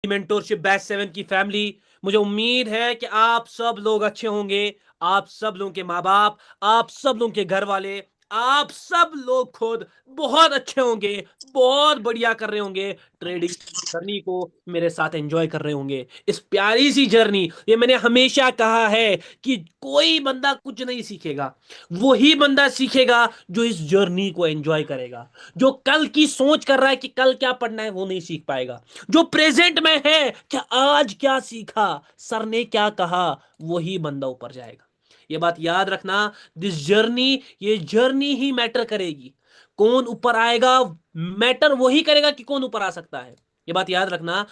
Mentorship batch 7 की family, मुझे उम्मीद है कि आप सब लोग अच्छे होंगे। आप सब लोगों के माँ बाप, आप सब लोगों के घर वाले, आप सब लोग खुद बहुत अच्छे होंगे, बहुत बढ़िया कर रहे होंगे, ट्रेडिंग जर्नी को मेरे साथ एंजॉय कर रहे होंगे। इस प्यारी सी जर्नी, ये मैंने हमेशा कहा है कि कोई बंदा कुछ नहीं सीखेगा, वही बंदा सीखेगा जो इस जर्नी को एंजॉय करेगा। जो कल की सोच कर रहा है कि कल क्या पढ़ना है, वो नहीं सीख पाएगा। जो प्रेजेंट में है कि आज क्या सीखा, सर ने क्या कहा, वही बंदा ऊपर जाएगा। ये बात याद रखना। दिस जर्नी, ये जर्नी ही मैटर करेगी। कौन ऊपर आएगा मैटर वही करेगा कि कौन ऊपर आ सकता है। ये बात याद रखना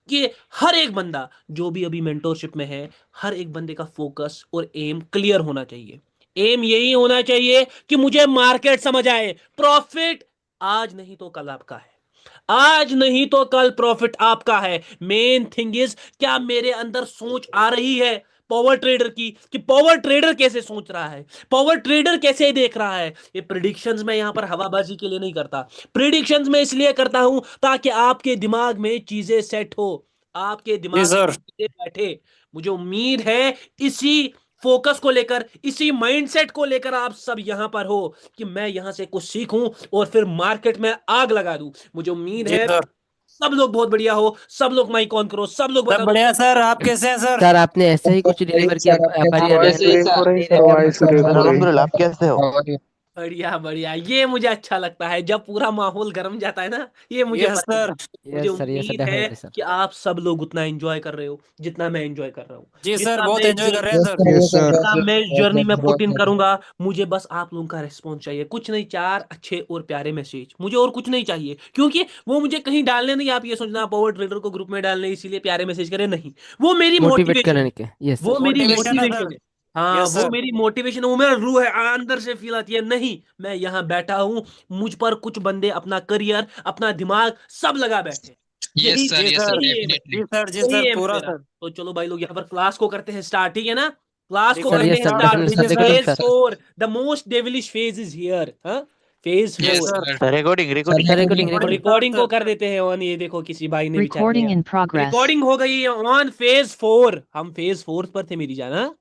कि हर एक बंदा जो भी अभी मेंटोरशिप में है, हर एक बंदे का फोकस और एम क्लियर होना चाहिए। एम यही होना चाहिए कि मुझे मार्केट समझ आए, प्रॉफिट आज नहीं तो कल आपका है, आज नहीं तो कल प्रॉफिट आपका है। मेन थिंग इज, क्या मेरे अंदर सोच आ रही है पावर ट्रेडर की, कि पावर ट्रेडर कैसे सोच रहा है, पावर ट्रेडर कैसे देख रहा है। ये प्रिडिक्शंस मैं यहां पर हवाबाजी के लिए नहीं करता, प्रिडिक्शंस मैं इसलिए करता हूं ताकि आपके दिमाग में चीजें सेट हो, आपके जी दिमाग में सर। चीजें बैठे। मुझे उम्मीद है इसी फोकस को लेकर, इसी माइंडसेट को लेकर आप सब यहां पर हो कि मैं यहां से कुछ सीखूं और फिर मार्केट में आग लगा दूं। मुझे उम्मीद जी है सर। सब लोग बहुत बढ़िया हो, सब लोग माइक ऑन करो, सब लोग सब बता दो। बढ़िया सर, आप कैसे हैं सर? सर आपने ऐसे ही कुछ सही डिलीवर किया सर, आप कैसे बढ़िया हो? रहेगा। ब्रेक हो रही सर, वॉइस ब्रेक सर हो रही। अल्हम्दुलिल्लाह, आप कैसे हो? बढ़िया बढ़िया, ये मुझे अच्छा लगता है जब पूरा माहौल गर्म जाता है ना, ये मुझे यस पसंद है। सर। मुझे यस सर उम्मीद है डेफिनेटली सर। कि आप सब लोग उतना एंजॉय कर रहे हो जितना मैं एंजॉय कर रहा हूँ। जी सर, जितना बहुत मैं इस एंजॉय कर रहे हैं yes sir. Sir, yes sir, जितना मैं इस जर्नी में पुट इन बहुत करूंगा, मुझे बस आप लोगों का रिस्पॉन्स चाहिए, कुछ नहीं, चार अच्छे और प्यारे मैसेज, मुझे और कुछ नहीं चाहिए। क्योंकि वो मुझे कहीं डालने नहीं, आप ये सोचना पावर ट्रेडर को ग्रुप में डालने इसीलिए प्यारे मैसेज करें, नहीं। वो मेरी मोटिवेट मोटिवेशन है, करने के, यस वो सर। मेरी मोटिवेशन है मोटिवेशन सर। है। हाँ, यस वो सर। मेरी मोटिवेशन है, वो मेरा रूह है, अंदर से फील आती है, नहीं मैं यहाँ बैठा हूँ, मुझ पर कुछ बंदे अपना करियर, अपना दिमाग सब लगा बैठे। यस यही सर, जी यस सर, सर। यही एम है, डेफिनेटली। जी सर, जी यही सर, एम है पूरा मेरा। सर। तो चलो भाई लोग, यहाँ पर क्लास को करते हैं स्टार्ट, ठीक है ना? क्लास को रिकॉर्डिंग करते यस हैं sir start start. Definitely this sir, कीजिए is sir. Recording phase start. 4, the most devilish phase is here. हाँ, phase yes yes 4। Sir. Sir. Recording sir recording recording और रिकॉर्डिंग रिकॉर्डिंग। स्टार्ट रिकॉर्डिंग को sir. कर देते हैं on, ये देखो किसी भाई ने बेचारे Recording ने in progress. रिकॉर्डिंग हो गई है ऑन फेज 4। हम फेज 4 पर थे मेरी जान, हाँ?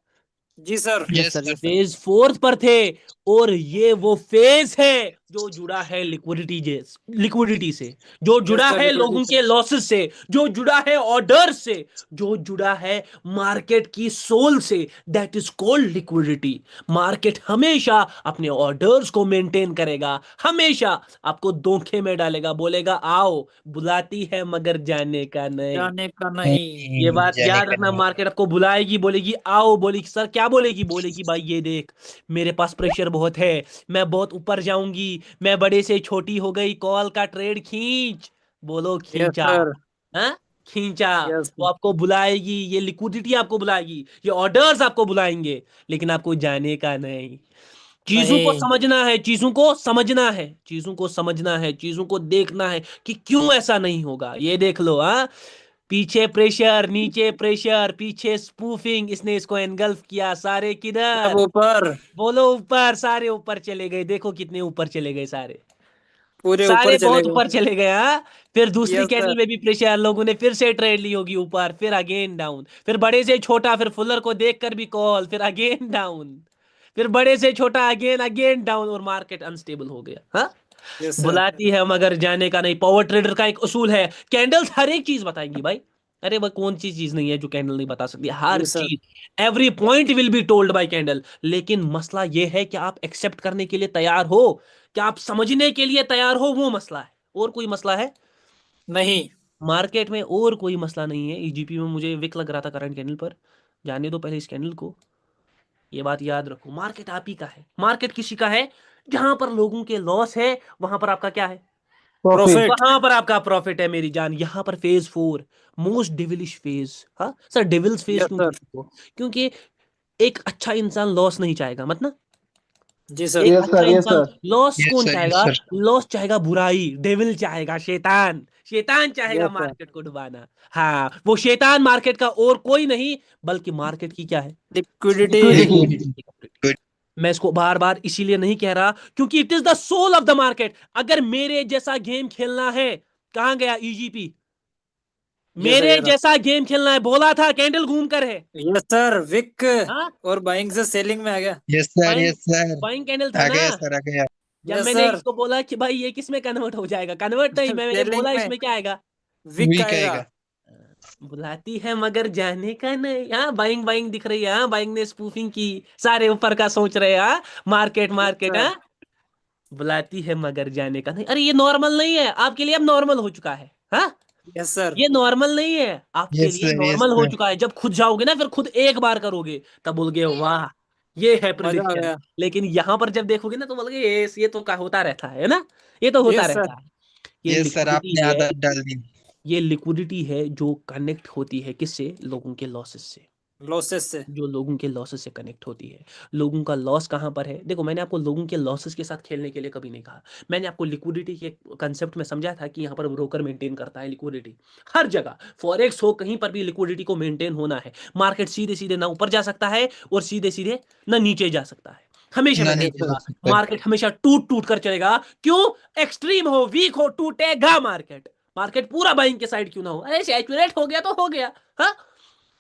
जी sir. Yes yes sir sir. Yes sir. Phase 4 पर थे। और ये वो फेज है जो जुड़ा है लिक्विडिटी से, जो यस जुड़ा सर, है लिक्विडिटी लोगों सर। के लॉसेस से, जो जुड़ा है ऑर्डर से, जो जुड़ा है मार्केट की सोल से। That is called liquidity. Market हमेशा अपने ऑर्डर्स को मेंटेन करेगा, हमेशा आपको धोखे में डालेगा, बोलेगा आओ, बुलाती है मगर जाने का नहीं। जाने का नहीं। ये बात जाने याद का रखना, नहीं। मार्केट आपको बुलाएगी, बोलेगी आओ, बोलेगी सर क्या बोलेगी, बोलेगी भाई ये देख, मेरे पास प्रेशर बहुत है, मैं बहुत ऊपर जाऊंगी, मैं बड़े से छोटी हो गई, कॉल का ट्रेड खींच। बोलो यस खींचा? सर। हाँ, खींचा। यस वो आपको बुलाएगी, ये लिक्विडिटी आपको बुलाएगी, ये ऑर्डर्स आपको बुलाएंगे, लेकिन आपको जाने का नहीं। चीजों को नहीं। समझना है, चीजों को समझना है, चीजों को समझना है, चीजों को देखना है कि क्यों ऐसा नहीं होगा। ये देख लो, हाँ, पीछे प्रेशर, नीचे प्रेशर, पीछे स्पूफिंग, इसने इसको एनगल्फ किया, सारे सब किधर? ऊपर। बोलो ऊपर, सारे ऊपर चले गए, देखो कितने ऊपर चले गए सारे, पूरे ऊपर सारे चले बहुत गए ऊपर सर। चले गए। हाँ, फिर दूसरी यस कैंडल सर। में भी प्रेशर, लोगों ने फिर से ट्रेड ली होगी ऊपर, फिर अगेन डाउन, फिर बड़े से छोटा, फिर फुलर को देखकर भी कॉल, फिर अगेन डाउन, फिर बड़े से छोटा, अगेन अगेन डाउन, और मार्केट अनस्टेबल हो गया। हाँ, यस सर। बुलाती है मगर जाने का नहीं। पावर ट्रेडर का एक उसूल है, कैंडल्स हर एक चीज बताएंगी भाई। अरे वह कौन सी चीज नहीं है जो कैंडल नहीं बता सकती, हर जी सर। चीज। Every point will be told by candle. लेकिन मसला यह है कि आप एक्सेप्ट करने के लिए तैयार हो, क्या आप समझने के लिए तैयार हो, वो मसला है। और कोई मसला है नहीं। मार्केट में? और कोई मसला नहीं है। ईजीपी में मुझे विक लग रहा था करंट कैंडल पर, जाने दो पहले इस कैंडल को। ये बात याद रखो, मार्केट आप ही का है, मार्केट किसी का है? जहां पर लोगों के लॉस है, वहां पर आपका क्या है? प्रॉफिट। प्रॉफिट। वहां पर आपका प्रॉफिट है मेरी जान। यहां पर फेज 4, मोस्ट डेविलिश फेज। हाँ सर, डेविल्स फेज यस क्यों सर। कहते हो? क्योंकि एक अच्छा इंसान लॉस नहीं चाहेगा, मतलब जी सर। एक यस अच्छा सर, यस इंसान सर। लॉस यस कौन सर, यस चाहेगा? सर। लॉस चाहेगा बुराई, डेविल चाहेगा, शैतान, शैतान चाहेगा यस सर। मार्केट को डुबाना। हाँ, वो शैतान मार्केट का और कोई नहीं बल्कि मार्केट की क्या है? लिक्विडिटी। लिक्विडिटी। लिक्विडिटी। मैं इसको बार बार इसीलिए नहीं कह रहा क्योंकि it is the soul of the market. अगर मेरे जैसा गेम खेलना है, कहां गया ईजीपी? मेरे जैसा गेम खेलना है, बोला था कैंडल घूम कर है। यस सर, विक हाँ, और बाइंग से सेलिंग में आ गया। Yes sir, buying yes sir, buying candle था आ ना। गया सर, आ गया। जब यस मैंने सर, इसको बोला कि भाई ये किस में कन्वर्ट हो जाएगा, कन्वर्ट नहीं, मैंने सेलिंग बोला में इसमें क्या आएगा। विक वीक आएगा। आएगा। बुलाती है मगर जाने का नहीं। हाँ, बाइंग बाइंग दिख रही है। हाँ, बाइंग ने स्पूफिंग की, सारे ऊपर का सोच रहे हैं। हाँ, मार्केट यस मार्केट। सर, हाँ, बुलाती है मगर जाने का नहीं। अरे ये नॉर्मल नहीं है आपके लिए, अब नॉर्मल हो चुका है। हाँ, यस सर, ये नॉर्मल नहीं है आपके यस लिए, सर, यस नॉर्मल हो सर। चुका है। जब खुद जाओगे ना, फिर खुद एक बार करोगे, तब बोलोगे वाह ये है मजा आ प्रिडिक्शन। गया। लेकिन यहां पर जब देखोगे ना, तो बोलोगे ये तो का होता रहता है ना, ये तो होता यस सर, रहता है। ये यस सर, लिक्विडिटी आपने है। आदत डाल दी। ये लिक्विडिटी है जो कनेक्ट होती है किससे, लोगों के लॉसेस से। लॉसेस से। जो लोगों के लॉसेस से कनेक्ट होती है। लोगों का लॉस कहाँ पर है, देखो मैंने आपको लोगों के लॉसेस के साथ खेलने के लिए कभी नहीं कहा। मैंने आपको लिक्विडिटी के कंसेप्ट में समझा था कि यहाँ पर ब्रोकर मेंटेन करता है लिक्विडिटी हर जगह। फॉरेक्स हो, कहीं पर भी लिक्विडिटी को मेंटेन होना है। मार्केट सीधे सीधे ना ऊपर जा सकता है और सीधे सीधे ना नीचे जा सकता है। हमेशा ना मैंने नीचे जा बोला, सकता है। मार्केट हमेशा टूट टूट कर चलेगा। क्यों, एक्सट्रीम हो, वीक हो, टूटेगा मार्केट। मार्केट पूरा बाइंग के साइड क्यों ना हो, अरे सैचुरेट हो गया तो हो गया। हाँ,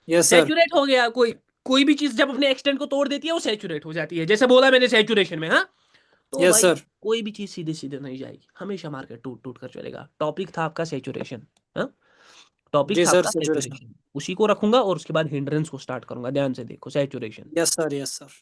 यस सर, सैचुरेट हो गया। कोई कोई भी चीज जब अपने एक्सटेंट को तोड़ देती है, वो सैचुरेट हो जाती है, जैसे बोला मैंने सैचुरेशन में। हाँ, तो यस भाई सर, कोई भी चीज सीधे सीधे नहीं जाएगी, हमेशा मार्केट टूट टूट कर चलेगा। टॉपिक था आपका सैचुरेशन। हाँ, टॉपिक जी था सर, आपका सिचुएशन। सैचुरेशन, उसी को रखूंगा और उसके बाद हिंड्रेंस को स्टार्ट करूंगा। ध्यान से देखो, saturation. Yes sir, yes sir,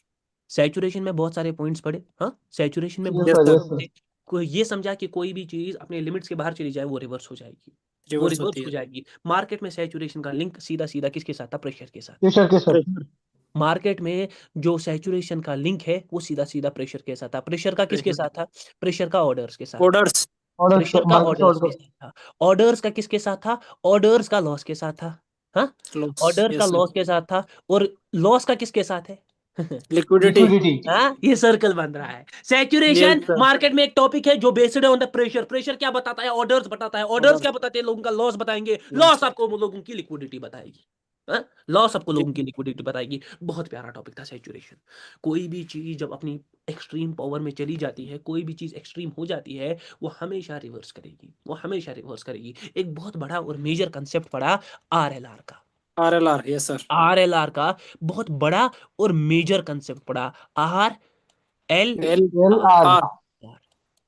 saturation में बहुत सारे पॉइंट्स पड़े। हाँ, सैचुरेशन में बहुत यस यस सर, सारे सर, यस सर। पॉइंट्स। कोई ये समझा कि कोई भी चीज अपने लिमिट्स के बाहर चली जाए, वो रिवर्स हो जाएगी। वो रिवर्स रिवर्स होती हो है। जाएगी। मार्केट में सैचुरेशन का लिंक सीधा सीधा किसके साथ था, प्रेशर के साथ। किशोर किशोर। मार्केट में जो सैचुरेशन का लिंक है, वो सीधा सीधा प्रेशर के साथ था। प्रेशर का किसके साथ था, प्रेशर का ऑर्डर्स के साथ था। ऑर्डर्स। ऑर्डर प्रेशर का मार्केट ऑर्डर्स के ऑर्डर। साथ था। ऑर्डर्स का किसके साथ था, ऑर्डर्स का लॉस के साथ था। हाँ, लॉस। ऑर्डर्स का यस सर, लॉस के साथ था। और लॉस का किसके साथ है लिक्विडिटी। लिक्विडिटी। हाँ, ये सर्कल बन रहा है। यस सैचुरेशन सर, मार्केट में एक टॉपिक है जो बेस्ड है ऑन द प्रेशर। प्रेशर क्या बताता है, ऑर्डर्स बताता है। Orders order. क्या बताते हैं, लोगों का लॉस बताएंगे। लॉस आपको लोगों की लिक्विडिटी बताएगी। लॉस आपको लोगों की लिक्विडिटी बताएगी। बहुत प्यारा टॉपिक था सैचुरेशन। कोई भी चीज जब अपनी एक्सट्रीम पावर में चली जाती है, कोई भी चीज एक्सट्रीम हो जाती है, वो हमेशा रिवर्स करेगी, वो हमेशा रिवर्स करेगी। एक बहुत बड़ा और मेजर कंसेप्ट पड़ा RLR का। RLR। यस सर, RLR का बहुत बड़ा और मेजर कंसेप्ट पड़ा। RL L L R. R.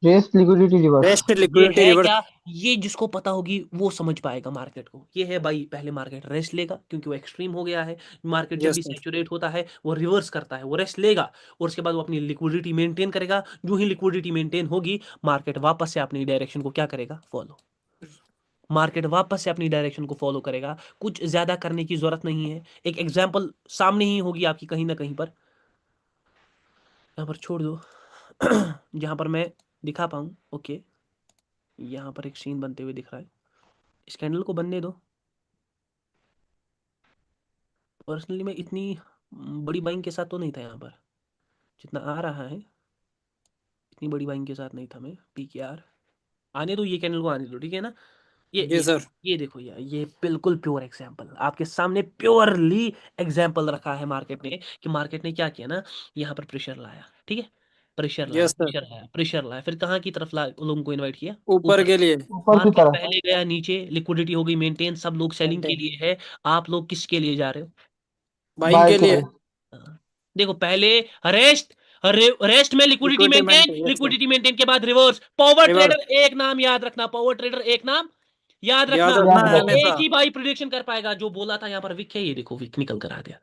Rest liquidity reverse. Best ये लिक्विडिटी है रिवर्स। क्या, ये जिसको पता होगी वो समझ पाएगा मार्केट को। ये है भाई, पहले मार्केट रेस्ट लेगा क्योंकि वो एक्सट्रीम हो गया है। मार्केट जब यस भी सर, सैचुरेट होता है, वो रिवर्स करता है, वो रेस्ट लेगा और उसके बाद वो अपनी लिक्विडिटी मेंटेन करेगा। जो ही लिक्विडिटी मेंटेन होगी, मार्केट वापस से अपनी डायरेक्शन को क्या करेगा, फॉलो। मार्केट वापस से अपनी डायरेक्शन को फॉलो करेगा। कुछ ज्यादा करने की जरूरत नहीं है। एक एग्जांपल सामने ही होगी आपकी कहीं ना कहीं पर, यहाँ पर छोड़ दो जहां पर मैं दिखा पाऊँ। ओके, यहाँ पर एक सीन बनते हुए दिख रहा है, इस कैंडल को बनने दो। पर्सनली मैं इतनी बड़ी बाइंग के साथ तो नहीं था यहाँ पर, जितना आ रहा है इतनी बड़ी बाइंग के साथ नहीं था मैं। PKR आने दो, ये कैंडल को आने दो, ठीक है ना। ये जी ये सर, ये देखो यार, ये बिल्कुल प्योर एग्जांपल आपके सामने, प्योरली एग्जांपल रखा है मार्केट ने। कि मार्केट ने क्या किया ना, यहाँ पर प्रेशर लाया, ठीक है। प्रेशर लाया, यस सर, प्रेशर लाया, प्रेशर लाया, फिर कहाँ की तरफ लोगों को इनवाइट किया, ऊपर ऊपर। के लिए। ऊपर की मार्केट तरफ। पहले गया नीचे, लिक्विडिटी हो गई मेंटेन, सब लोग सेलिंग के लिए है। आप लोग किसके लिए जा रहे हो, बाइंग बाय के के लिए। लिए। हाँ। देखो पहले रेस्ट, रेस्ट में liquidity liquidity maintain, maintain. Yes sir, liquidity maintain के बाद रिवर्स। Power reverse. ट्रेडर एक नाम याद रखना, पावर ट्रेडर एक नाम याद रखना। याद रखना याद है रखो। हमेशा। एक ही भाई प्रिडिक्शन कर पाएगा, जो बोला था यहाँ पर विक है, ये देखो विक निकल कर आ गया।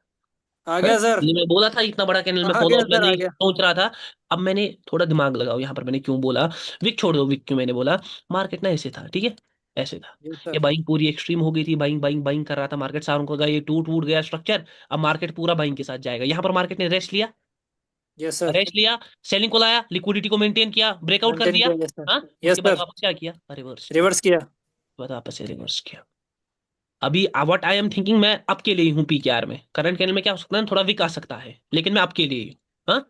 आ गया सर, ये मैं बोला था इतना बड़ा कैंडल में आ फॉलो गया अप सर, आ करने गया। सोच रहा था। अब मैंने थोड़ा दिमाग लगाओ यहाँ पर, मैंने क्यों बोला विक छोड़ दो, विक क्यों मैंने बोला। मार्केट ना ऐसे था, ठीक है, ऐसे था। यस ये सर, बाइंग पूरी एक्सट्रीम हो गई थी, बाइंग बाइंग बाइंग कर रहा था मार्केट, सारों को ये टूट टूट गया स्ट्रक्चर। अब मार्केट पूरा बाइंग के साथ जाएगा। यहाँ पर मार्केट ने रेस्ट लिया, यस सर, रेस्ट लिया, सेलिंग को लाया, लिक्विडिटी को मेंटेन किया, ब्रेकआउट कर मेंटेन दिया। किया। यस सर, हाँ, यस उसके बाद सर, वापस क्या किया, रिवर्स किया। रिवर्स किया। वापस से रिवर्स किया। अभी व्हाट आई एम थिंकिंग, मैं आपके लिए हूँ PKR में। करंट कैंडल में क्या हो सकता है, थोड़ा वीक आ सकता है, लेकिन मैं आपके लिए हूँ। हाँ,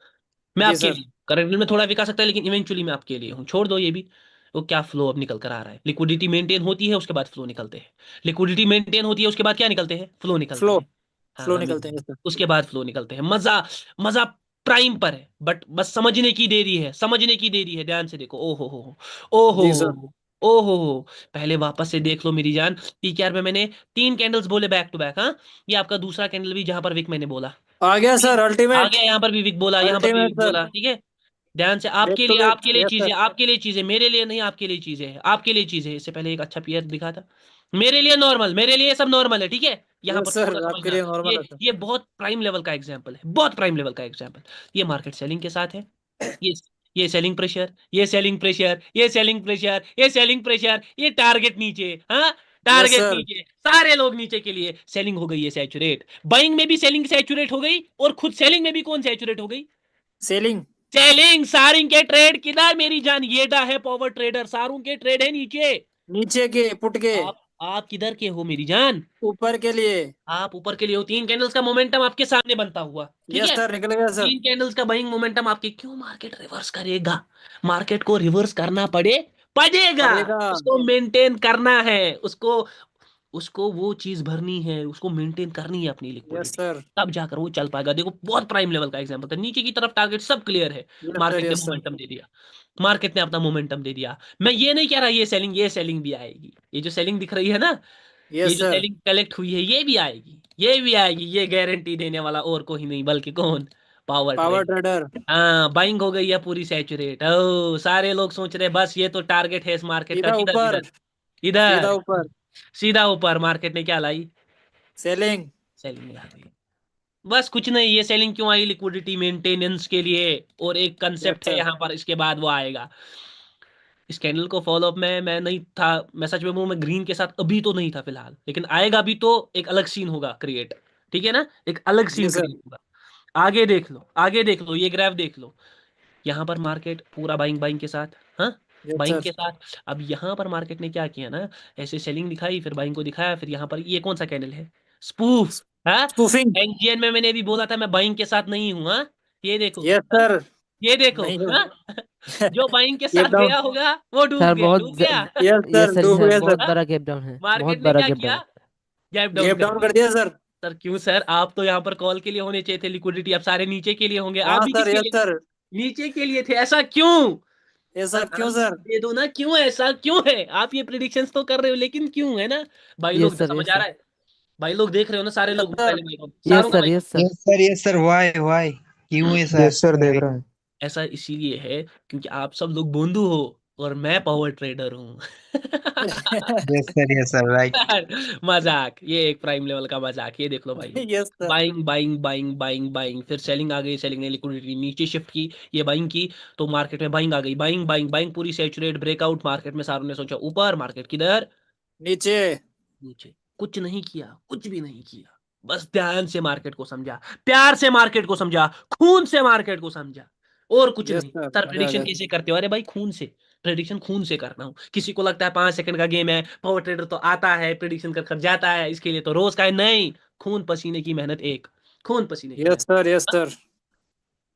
मैं जी आपके सर, लिए, करंट कैंडल में थोड़ा वीक आ सकता है, लेकिन इवेंचुअली मैं आपके लिए हूँ। छोड़ दो ये भी। वो क्या फ्लो अब निकल कर आ रहा है, लिक्विडिटी मेंटेन होती है, उसके बाद फ्लो निकलते हैं। लिक्विडिटी मेंटेन होती है, उसके बाद क्या निकलते हैं, फ्लो निकलते फ्लो। हैं। फ्लो हाँ, निकलते हैं। यस सर, उसके बाद फ्लो निकलते हैं। मजा, मजा प्राइम पर है, बट बस समझने की देरी है, समझने की देरी है। ध्यान से देखो, ओ हो, ओ जी हो, सर, ओहो, पहले वापस से देख लो मेरी जान। पीकेआर में मैंने 3 कैंडल्स बोले बैक टू बैक। हाँ, ये आपका दूसरा कैंडल भी जहां पर विक मैंने बोला। आ गया ठीक सर, है, आ अल्टीमेट। गया, यहाँ पर भी विक बोला, यहाँ पर भी अल्टीमेट विक सर। बोला। ठीक है, ध्यान से, बैक टू बैक, आपके लिए यस चीजें, सर। आपके लिए चीजें, मेरे लिए नहीं, आपके लिए चीजें हैं, आपके लिए चीजें। इससे पहले एक अच्छा पेयर दिखा था। मेरे लिए नॉर्मल, मेरे लिए सब नॉर्मल है। ठीक है, यहाँ पर यस सर, थोड़ा आपके समझना। लिए नॉर्मल है सर। ये बहुत प्राइम लेवल का एग्जाम्पल है, बहुत प्राइम लेवल का एग्जाम्पल। ये मार्केट सेलिंग के साथ है। ये ये सेलिंग प्रेशर, ये सेलिंग प्रेशर, ये सेलिंग प्रेशर, ये सेलिंग प्रेशर, ये टारगेट नीचे। हाँ, यस टारगेट सर। नीचे, सारे लोग नीचे के लिए सेलिंग हो गई है सैचुरेट। बाइंग में भी सेलिंग सैचुरेट हो गई, और खुद सेलिंग में भी कौन सैचुरेट हो गई? सेलिंग। सेलिंग। सारिंग के ट्रेड किधर मेरी जान? ये डा है पावर ट्रेडर, सारूं के ट्रेड है नीचे। नीचे के पुट के। आप किधर के हो मेरी जान? ऊपर के लिए। आप ऊपर के लिए हो। 3 कैंडल्स का मोमेंटम आपके सामने बनता हुआ। ठीक यस है, सर, निकल गया सर। 3 कैंडल्स का बाइंग मोमेंटम आपके। क्यों? मार्केट रिवर्स करेगा, मार्केट को रिवर्स करना पड़ेगा। पड़ेगा। उसको मेंटेन करना है, उसको उसको वो चीज भरनी है, उसको मेंटेन करनी है अपनी यस लिक्विडिटी। सर। तब जाकर वो चल पाएगा। देखो, बहुत प्राइम लेवल का एग्जांपल था। नीचे की तरफ टारगेट सब क्लियर है, यस सर। मार्केट ने यस सर। मोमेंटम दे दिया, मार्केट ने अपना मोमेंटम दे दिया। मैं ये नहीं कह रहा ये सेलिंग भी आएगी। ये जो सेलिंग दिख रही है ना, ये यस जो सर। सेलिंग कलेक्ट हुई है, ये भी आएगी, ये भी आएगी। ये गारंटी देने वाला और कोई नहीं बल्कि कौन? Power power trade. ट्रेडर। हाँ, बाइंग हो गई है पूरी सैचुरेट। ओ, सारे लोग सोच रहे बस ये तो टारगेट है इस मार्केट का। सीधा किधर ऊपर। किधर? इधर। सीधा ऊपर। सीधा ऊपर। मार्केट ने क्या लाई? सेलिंग। सेलिंग ला दी। बस कुछ नहीं। ये सेलिंग क्यों आई? लिक्विडिटी मेंटेनेंस के लिए। और एक यस कंसेप्ट है सर। यहाँ पर, इसके बाद वो आएगा। इस कैंडल को फॉलो अप में मैं नहीं था, मैं सच में बोलूं, मैं ग्रीन के साथ अभी तो नहीं था फिलहाल, लेकिन आएगा भी तो एक अलग सीन होगा क्रिएट। ठीक है ना, एक अलग सीन जी सर। क्रिएट होगा। आगे देख लो, आगे देख लो, ये ग्राफ देख लो। यहाँ पर मार्केट पूरा बाइंग बाइंग के साथ। हाँ, यस बाइंग सर। के साथ। अब यहाँ पर मार्केट ने क्या किया ना, ऐसे सेलिंग दिखाई, फिर बाइंग को दिखाया, फिर यहाँ पर ये कौन सा कैंडल है? स्पूफ। हाँ, स्पूफिंग। एनजीएन में मैंने भी बोला था मैं बाइंग के साथ नहीं हूँ। हाँ, ये देखो। यस हाँ, सर। ये देखो। नहीं हो। हाँ, जो बाइंग के गैप साथ डाउन। गया होगा वो डूब सर गया, बहुत डूब गया। Yes yes sir, sir, yes डूब सर, गया बहुत सर। बड़ा गैप डाउन है, मार्केट बहुत ने बड़ा क्या गैप किया? डाउन। गैप डाउन गैप कर डाउन दिया। कर दिया सर। सर क्यों सर? आप तो यहाँ पर कॉल के लिए होने चाहिए थे, लिक्विडिटी अब सारे नीचे के लिए होंगे, आप हाँ भी सर। किसके यस लिए थे? सर। नीचे के लिए थे। ऐसा क्यों? ऐसा सर क्यों आंसर सर? दे दो ना, क्यों ऐसा क्यों है? आप ये प्रिडिक्शंस तो कर रहे हो, लेकिन क्यों है ना? भाई लोग यस सर, समझ यस आ सर, रहा है? भाई लोग देख रहे हो ना, सारे यस लोग सर। पहले माइक ऑन, यस सारों का sir, mike on. Yes sir. Yes sir, why क्यों ऐसा? यस सर, देख रहे हैं। ऐसा इसीलिए है क्योंकि आप सब लोग बोंदू हो और मैं पावर ट्रेडर हूँ। Yes sir, right. मजाक, ये एक प्राइम लेवल का मजाक। ये देख लो भाई लोग, yes sir. Buying buying buying buying buying, फिर सेलिंग आ गई, सेलिंग ने लिक्विडिटी नीचे शिफ्ट की, ये बाइंग की, तो मार्केट में बाइंग आ गई, बाइंग बाइंग बाइंग, पूरी सैचुरेट ब्रेकआउट। मार्केट में सारों ने सोचा ऊपर, मार्केट किधर? नीचे। नीचे। कुछ नहीं किया, कुछ भी नहीं किया, बस ध्यान से मार्केट को समझा, प्यार से मार्केट को समझा, खून से मार्केट को समझा, और कुछ यस नहीं। सर, सर मजा आ प्रेडिक्शन गया। कैसे करते हो? अरे भाई खून से, प्रेडिक्शन खून से करना हूं। किसी को लगता है 5 सेकंड का गेम है, पावर ट्रेडर तो आता है प्रेडिक्शन कर कर जाता है, इसके लिए तो रोज का है। नहीं, खून पसीने की मेहनत एक, खून पसीने की यस मेहनत। सर। Yes sir.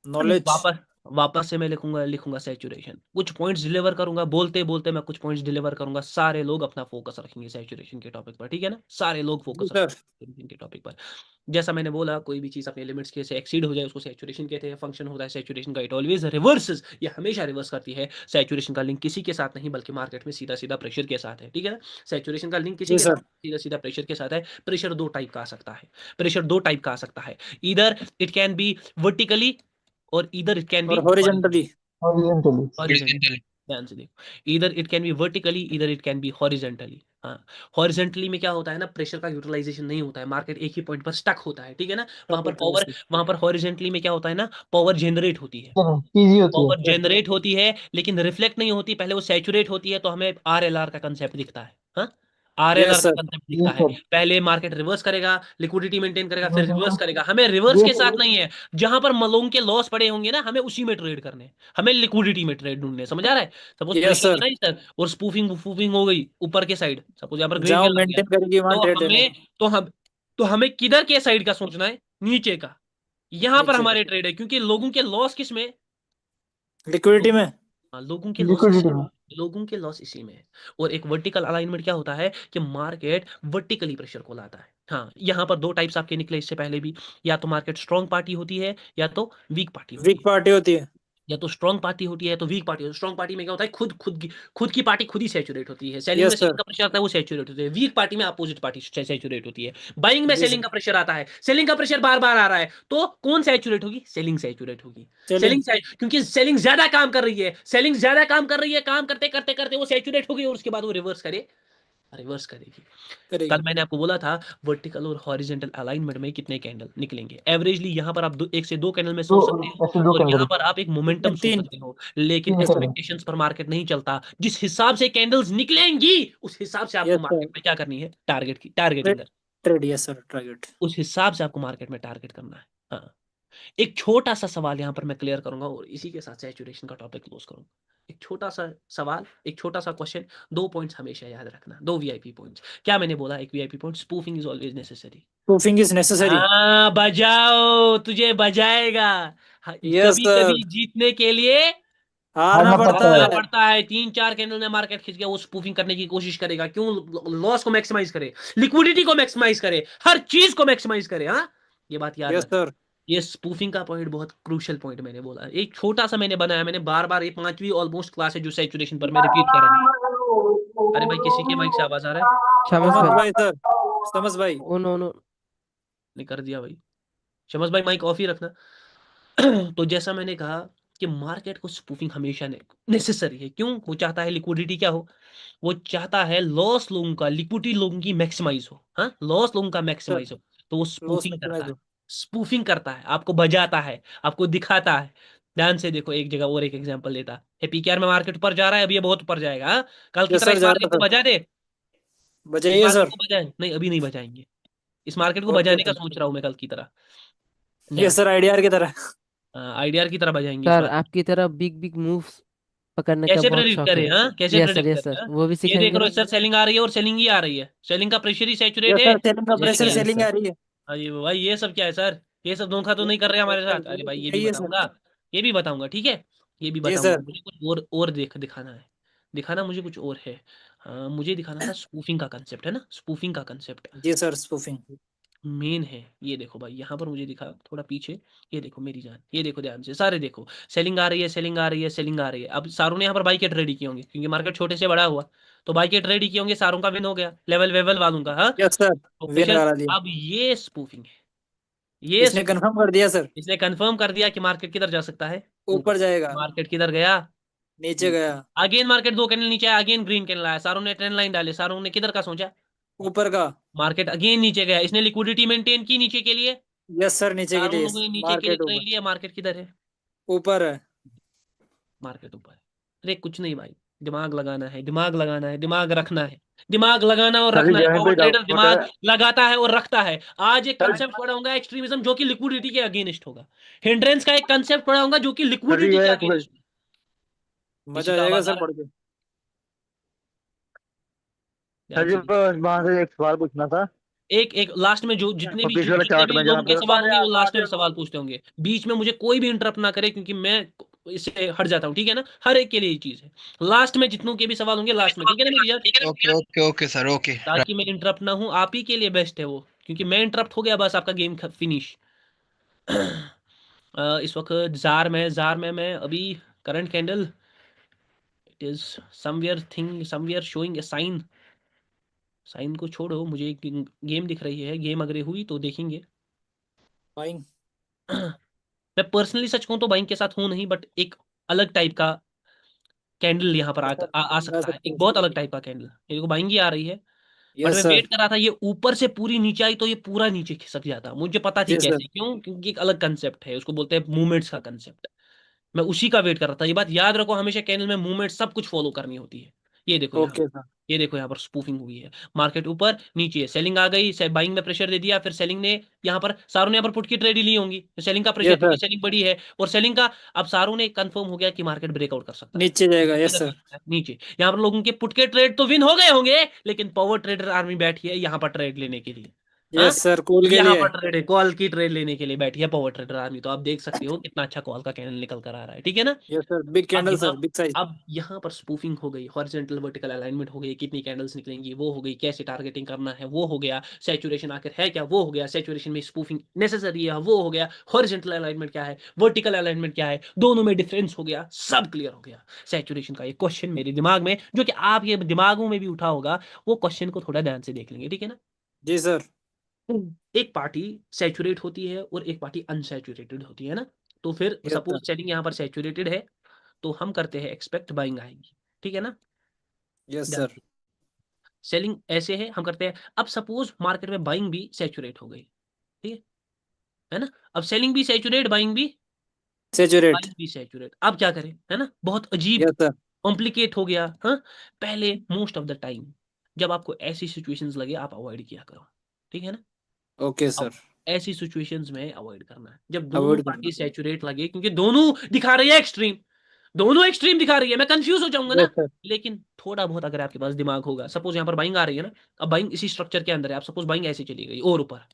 नॉलेज। वापस वापस से मैं लिखूंगा लिखूंगा सैचुरेशन, कुछ पॉइंट्स डिलीवर करूंगा, बोलते बोलते मैं कुछ पॉइंट्स डिलीवर करूंगा। सारे लोग अपना फोकस रखेंगे सैचुरेशन के टॉपिक पर। ठीक है ना, सारे लोग जी फोकस सर। रखेंगे सैचुरेशन के टॉपिक पर। जैसा मैंने बोला, कोई भी चीज अपने लिमिट्स के से एक्सीड हो जाए उसको सैचुरेशन कहते हैं। फंक्शन होता है सैचुरेशन का, इट ऑलवेज रिवर्सेस, ये हमेशा रिवर्स करती है। सैचुरेशन का लिंक किसी के साथ नहीं बल्कि मार्केट में सीधा सीधा प्रेशर के साथ है। ठीक है ना, सैचुरेशन का लिंक किसी जी के साथ सर। सीधा सीधा प्रेशर के साथ है। प्रेशर दो टाइप का आ सकता है, प्रेशर दो टाइप का आ सकता है। इधर इट कैन बी वर्टिकली और इधर इट कैन और बी हॉरिजेंटली। हॉरिजॉन्टली। हॉरिजेंटली। ध्यान से देखो, इधर इट कैन बी वर्टिकली, इधर इट कैन बी हॉरिजेंटली। हाँ, हॉरिजेंटली में क्या होता है ना, प्रेशर का यूटिलाइजेशन नहीं होता है, मार्केट एक ही पॉइंट पर स्टक होता है। ठीक है ना, वहां पर हॉरिजेंटली में क्या होता है ना, पावर जनरेट होती है, इजी होती है। पावर जनरेट होती है, लेकिन रिफ्लेक्ट नहीं होती। पहले वो सैचुरेट होती है तो हमें आरएलआर का कंसेप्ट दिखता है। हाँ, आरएलआर यस का सर। कंसेप्ट दिखता यस है। सर। पहले मार्केट रिवर्स करेगा, लिक्विडिटी मेंटेन करेगा, फिर रिवर्स करेगा। हमें रिवर्स के साथ नहीं है, जहां पर मलोंग के लॉस पड़े होंगे ना, हमें उसी में ट्रेड करने हैं, हमें लिक्विडिटी में ट्रेड ढूंढने हैं। समझ आ रहा है? Suppose yes pressure sir. है ना इधर, और स्पूफिंग फूफिंग हो गई ऊपर के साइड, सपोज यहाँ पर ग्रीन जहाँ कलर लग गया, मेंटेन करेगी वहां तो ट्रेड देने। हमें तो हम तो हमें किधर के साइड का सोचना है? नीचे का। यहां पर नीचे का। हमारे ट्रेड है, क्योंकि लोगों के लॉस किस में? लिक्विडिटी में। हाँ, लोगों के लॉस लिक्विडिटी इसी में, में। लोगों के लॉस इसी में है। और एक वर्टिकल अलाइनमेंट क्या होता है कि मार्केट वर्टिकली प्रेशर को लाता है। हाँ, यहाँ पर दो टाइप्स आपके निकले इससे पहले भी, या तो मार्केट स्ट्रॉन्ग पार्टी होती है या तो वीक पार्टी होती वीक है। पार्टी होती है। या तो स्ट्रॉन्ग पार्टी होती है या तो वीक पार्टी होती है। स्ट्रॉन्ग पार्टी में क्या होता है, खुद की पार्टी खुद ही सैचुरेट होती है। सेलिंग में यस सेलिंग सर। का प्रेशर आता है, वो सैचुरेट होती है। वीक पार्टी में अपोजिट पार्टी सैचुरेट होती है। बाइंग में जी सेलिंग सर। का प्रेशर आता है, सेलिंग का प्रेशर बार बार आ रहा है, तो कौन सैचुरेट होगी, सेलिंग सैचुरेट होगी। सेलिंग। क्योंकि सेलिंग ज्यादा काम कर रही है, सेलिंग ज्यादा काम कर रही है, काम करते करते करते वो सैचुरेट होगी और उसके बाद वो रिवर्स करेगी। करेगी। कल मैंने आपको बोला था वर्टिकल और हॉरिजेंटल अलाइनमेंट में कितने कैंडल निकलेंगे। एवरेजली यहाँ पर आप एक से दो कैंडल में दो सोच सकते हो, ऐसे दो और यहाँ कैंडल पर आप एक मोमेंटम सोच तीन। सकते हो। लेकिन तीन कैंडल। एक्सपेक्टेशंस पर मार्केट नहीं चलता। जिस हिसाब से कैंडल्स निकलेंगी उस हिसाब से आपको यस सर। मार्केट में क्या करनी है, टारगेटिंग कर। ट्रेड। Yes sir, target. उस हिसाब से आपको मार्केट में टारगेट करना है। हाँ, एक छोटा सा सवाल यहाँ पर मैं क्लियर करूंगा और इसी के साथ सैचुरेशन का टॉपिक क्लोज करूंगा। एक छोटा सा सवाल, एक छोटा सा क्वेश्चन, 2 पॉइंट्स हमेशा याद रखना, 2 VIP पॉइंट्स। क्या मैंने बोला, एक VIP point, spoofing is always necessary. Proofing is necessary. हाँ बजाओ, तुझे बजाएगा। हाँ, यस कभी सर। कभी जीतने के लिए हारना हारना पड़ता पड़ता हारना है। है। पड़ता है। 3 4 कैंडल में मार्केट खिंच गया, वो स्पूफिंग करने की कोशिश करेगा। क्यों, लॉस को मैक्सिमाइज करे, लिक्विडिटी को मैक्सिमाइज करे, हर चीज को मैक्सिमाइज करे। हाँ, ये बात याद यस रख। सर। ये स्पूफिंग का पॉइंट बहुत क्रूशियल पॉइंट मैंने बोला, एक छोटा सा मैंने बनाया, मैंने बार बार, ये 5वीं ऑलमोस्ट क्लास है जो सैचुरेशन पर मैं रिपीट कर रहा हूँ। अरे भाई, किसी के माइक से आवाज आ रहा है? शमस समझ भाई। भाई सर। समझ भाई। Oh no no. नहीं कर दिया भाई, शमस भाई माइक ऑफ ही रखना। तो जैसा मैंने कहा कि मार्केट को स्पूफिंग हमेशा नेसेसरी है। क्यों, वो चाहता है लिक्विडिटी क्या हो, वो चाहता है लॉस लोगों का, लिक्विडिटी लोगों की मैक्सिमाइज हो। हाँ, लॉस लोगों का सर मैक्सिमाइज हो, तो वो लॉस स्पूफिंग करता मैक्सिमाइज है। हो। स्पूफिंग करता है, आपको बजाता है, आपको दिखाता है। ध्यान से देखो, एक जगह और एक एग्जांपल लेता है, पीकेआर में मार्केट ऊपर जा रहा है, अभी ये बहुत ऊपर जाएगा। हाँ? कल की यस तरह सर, इस जा मार्केट रहा को था। बजा दे, इस बजाइए मार्केट सर। को बजाए नहीं, अभी नहीं बजाएंगे। इस मार्केट को ओके बजाने का सर। सोच रहा हूं मैं कल की तरह। यस सर, आईडीआर की तरह। आईडीआर की तरह बजाएंगे इस सर मार्केट। आपकी तरह बिग बिग मूव्स पकड़ने का कैसे बहुत प्रेडिक्ट शौक करें, है। हाँ कैसे प्रेडिक्ट यस करें, सर, हाँ? वो भी ये देख सिखाएंगे रहे हो ना। सर, सेलिंग आ रही है और सेलिंग ही आ रही है, सेलिंग का प्रेशर ही सैचुरेट यस है सर, सेलिंग का और सेलिंग ही प्रेशर, आ रही है। सेलिंग सर आ रही है। अरे भाई, ये सब क्या है सर, ये सब धोखा तो नहीं कर रहे हमारे साथ? अरे भाई, ये भी यही है सर। बताऊंगा, ये भी बताऊंगा, ठीक है, ये भी जी बताऊंगा। सर। मुझे कुछ और दिखाना है, दिखाना मुझे कुछ और है। हाँ, मुझे दिखाना था स्पूफिंग का कंसेप्ट, है ना, स्पूफिंग का कंसेप्ट जी सर, स्पूफिंग। मेन है। ये देखो भाई, यहाँ पर मुझे दिखा थोड़ा पीछे, ये देखो मेरी जान, ये देखो ध्यान से सारे देखो, सेलिंग आ रही है, सेलिंग आ रही है, सेलिंग आ रही है। अब सारों ने यहाँ पर बाई के ट्रेड किए होंगे, क्योंकि मार्केट छोटे से बड़ा हुआ, तो बाई के ट्रेड किए होंगे, सारों का विन हो गया, लेवल वेवल वालों का। हाँ, यस सर। तो विन बेशक करा दिया। अब ये स्पूफिंग है, ये इसने कंफर्म कर दिया सर। इसने कंफर्म कर दिया कि मार्केट किधर जा सकता है, ऊपर। ऊपर जाएगा। मार्केट किधर गया, नीचे गया। अगेन मार्केट 2 कैंडल नीचे आया, अगेन ग्रीन कैंडल आया, सारों ने ट्रेंड लाइन डाले, सारों ने किधर का सोचा, ऊपर का। मार्केट अगेन नीचे गया, इसने लिक्विडिटी मेंटेन की नीचे के लिए, यस सर, नीचे के सारों लिए। लोगों ने नीचे के लिए मार्केट ट्रेड ऊपर। लिया, मार्केट किधर है, ऊपर है। मार्केट ऊपर है। अरे कुछ नहीं भाई, दिमाग लगाना है, दिमाग लगाना है, दिमाग रखना है, दिमाग लगाना और सभी रखना है। जगह पावर पे ट्रेडर डाउट दिमाग है। लगाता है और रखता है। आज एक सर कंसेप्ट पढ़ा होगा एक्सट्रीमिज्म, जो कि लिक्विडिटी के अगेंस्ट होगा। हिंड्रेंस का एक कंसेप्ट पढ़ा होगा जो कि सर जी लिक्विडिटी के है अगेंस्ट होगा। किसी मजा आ का जाएगा आवाज आ सर रहा है? पढ़ के। सर ध्यान जी, से देखो। बस वहां से एक सवाल पूछना था। एक एक लास्ट में जो और पीछे वाला जितने चार्ट भी में लोगों जहाँ के पे सवाल होंगे वो लास्ट में सवाल पूछते होंगे। बीच में मुझे कोई भी इंटरप्ट ना करे, क्योंकि मैं इससे हट जाता हूँ, ठीक है ना। हर एक के लिए ये चीज है, लास्ट में जितनों के भी सवाल होंगे लास्ट में, ठीक है ना मेरी जान, okay okay okay sir okay. ताकि मैं इंटरप्ट ना हूँ। आप ही के लिए बेस्ट है वो, क्योंकि मैं इंटरप्ट हो गया बस आपका गेम फिनिश। इस वक्त जार में मैं अभी current candle, it is somewhere showing a sign. Sign को छोड़ो, मुझे एक गेम दिख रही है, गेम अगर हुई तो देखेंगे। बाइंग। मैं पर्सनली सच कहूं तो बाइंग के साथ हूं नहीं, बट एक अलग टाइप का कैंडल यहाँ पर आ जा सकता है, सकते एक हैं बहुत सर। अलग टाइप का कैंडल। ये देखो बाइंग ही आ रही है, बट यस मैं सर। वेट कर रहा था ये ऊपर से पूरी नीचे आई तो ये पूरा नीचे खिसक जाता, मुझे पता थी जी सर। कैसे, क्यों, क्योंकि एक अलग कंसेप्ट है, उसको बोलते हैं मूवमेंट्स का कंसेप्ट। मैं उसी का वेट कर रहा था। ये बात याद रखो, हमेशा कैंडल में मूवमेंट सब कुछ फॉलो करनी होती है। ये देखो यहाँ, ओके सर। ये देखो यहाँ पर स्पूफिंग हुई है, मार्केट ऊपर नीचे, सेलिंग आ गई, बाइंग में प्रेशर दे दिया, फिर सेलिंग ने यहाँ पर, सारों ने यहाँ पर पुट की ट्रेड ली होंगी सेलिंग का प्रेशर, यस क्योंकि सर। सेलिंग बड़ी है और सेलिंग का, अब सारों ने कंफर्म हो गया कि मार्केट ब्रेकआउट कर सकता है। नीचे जाएगा। यस किधर जा सर। सकता है, नीचे। यहाँ पर लोगों के पुट के ट्रेड तो विन हो गए होंगे, लेकिन पावर ट्रेडर आर्मी बैठी है यहाँ पर ट्रेड लेने के लिए। हाँ? यस सर, कॉल के यहाँ लिए। पर ट्रेड कॉल की ट्रेड लेने के लिए बैठी है पावर ट्रेडर आर्मी, तो आप देख सकते हो कितना अच्छा कॉल का कैंडल निकल कर आ रहा है, ठीक है ना। यस सर, बिग अब कैंडल यहाँ सर, बिग साइज। अब यहाँ पर स्पूफिंग हो गई, हॉरिजॉन्टल वर्टिकल अलाइनमेंट हो गई, कितनी कैंडल्स निकलेंगी वो हो गई, कैसे टारगेटिंग करना है वो हो गया, सैचुरेशन आखिर है क्या वो हो गया, सैचुरेशन में स्पूफिंग नेसेसरी है वो हो गया, हॉरिजॉन्टल अलाइनमेंट क्या है, वर्टिकल अलाइनमेंट क्या है, दोनों में डिफरेंस हो गया, सब क्लियर हो गया। सैचुरेशन का ये क्वेश्चन मेरे दिमाग में, जो कि आपके दिमागों में भी उठा होगा, वो क्वेश्चन को थोड़ा ध्यान से देख लेंगे, ठीक है ना। जी सर। एक पार्टी सैचुरेट होती है और एक पार्टी अनसैचुरेटेड होती है ना। तो फिर यस सपोज सर। सेलिंग यहाँ पर सैचुरेटेड है, तो हम करते हैं एक्सपेक्ट बाइंग आएगी, ठीक है ना। Yes sir. सेलिंग ऐसे है, हम करते हैं, अब सपोज मार्केट में बाइंग भी सैचुरेट हो गई, ठीक है ना। अब सेलिंग भी सैचुरेट, बाइंग भी, सेचुरेट। बाइंग भी सैचुरेट, अब क्या करें, है ना, बहुत अजीब यस सर। कॉम्प्लिकेट हो गया। हाँ, पहले मोस्ट ऑफ द टाइम जब आपको ऐसी सिचुएशंस लगे आप अवॉइड किया करो, ठीक है ना। ओके अब सर। ऐसी सिचुएशंस में अवॉइड करना है जब दोनों अवॉइड करना। पार्टी सैचुरेट लगे, क्योंकि दोनों दिखा रही है एक्सट्रीम, दोनों एक्सट्रीम दिखा रही है, मैं कंफ्यूज हो जाऊंगा यस ना। सर। लेकिन थोड़ा बहुत अगर आपके पास दिमाग होगा, सपोज यहाँ पर बाइंग आ रही है ना, अब बाइंग इसी स्ट्रक्चर के अंदर है, आप सपोज बाइंग ऐसे चली गई और ऊपर,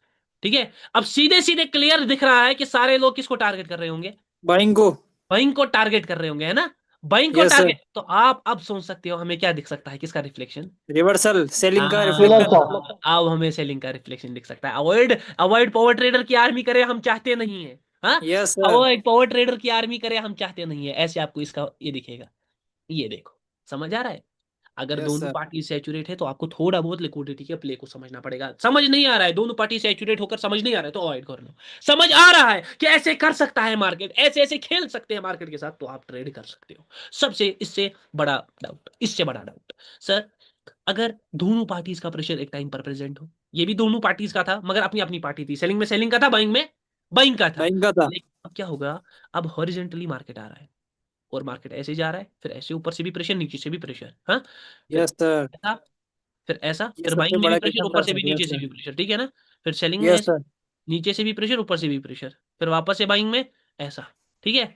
ठीक है। अब सीधे सीधे क्लियर दिख रहा है कि सारे लोग किसको टारगेट कर रहे होंगे, बाइंग को। बाइंग को टारगेट कर रहे होंगे, है ना, बाइंग को यस सर। टारगेट। तो आप अब सोच सकते हो हमें क्या दिख सकता है, किसका रिफ्लेक्शन। रिवर्सल, सेलिंग का सेलर रिफ्लेक्शन। का। अब हमें सेलिंग का रिफ्लेक्शन दिख सकता है। अवॉइड अवॉइड पावर ट्रेडर की आर्मी करे हम चाहते नहीं है। हाँ, yes sir. Avoid power trader की आर्मी करे हम चाहते नहीं है, ऐसे आपको इसका ये दिखेगा, ये देखो, समझ आ रहा है। अगर यस दोनों सर। पार्टी सैचुरेट है तो आपको थोड़ा बहुत लिक्विडिटी के प्ले को समझना पड़ेगा। समझ नहीं आ रहा है, दोनों पार्टी सैचुरेट होकर समझ नहीं आ रहा है तो अवॉइड कर लो। समझ आ रहा है कि ऐसे कर सकता है मार्केट, ऐसे ऐसे खेल सकते हैं मार्केट के साथ, तो आप ट्रेड कर सकते हो। सबसे इससे बड़ा डाउट, इससे बड़ा डाउट सर, अगर दोनों पार्टीज का प्रेशर एक टाइम पर प्रेजेंट हो, ये भी दोनों पार्टीज का था मगर अपनी अपनी पार्टी थी, सेलिंग में सेलिंग का था, बाइंग में बाइंग का था। बाइंग का था। लेकिन अब क्या होगा, अब हॉरिजेंटली मार्केट आ रहा है और मार्केट ऐसे जा रहा है, फिर ऐसे ऊपर से भी प्रेशर नीचे से भी प्रेशर, हाँ, फिर यस सर। ऐसा, फिर ऐसा, ये फिर सबसे बाइंग में भी बड़ा प्रेशर क्वेश्चन ऊपर था से भी सर। यस नीचे से सर। भी प्रेशर, ठीक है ना। फिर सेलिंग में यस ऐसे, सर। नीचे से भी प्रेशर ऊपर से भी प्रेशर, फिर वापस से बाइंग में ऐसा, ठीक है।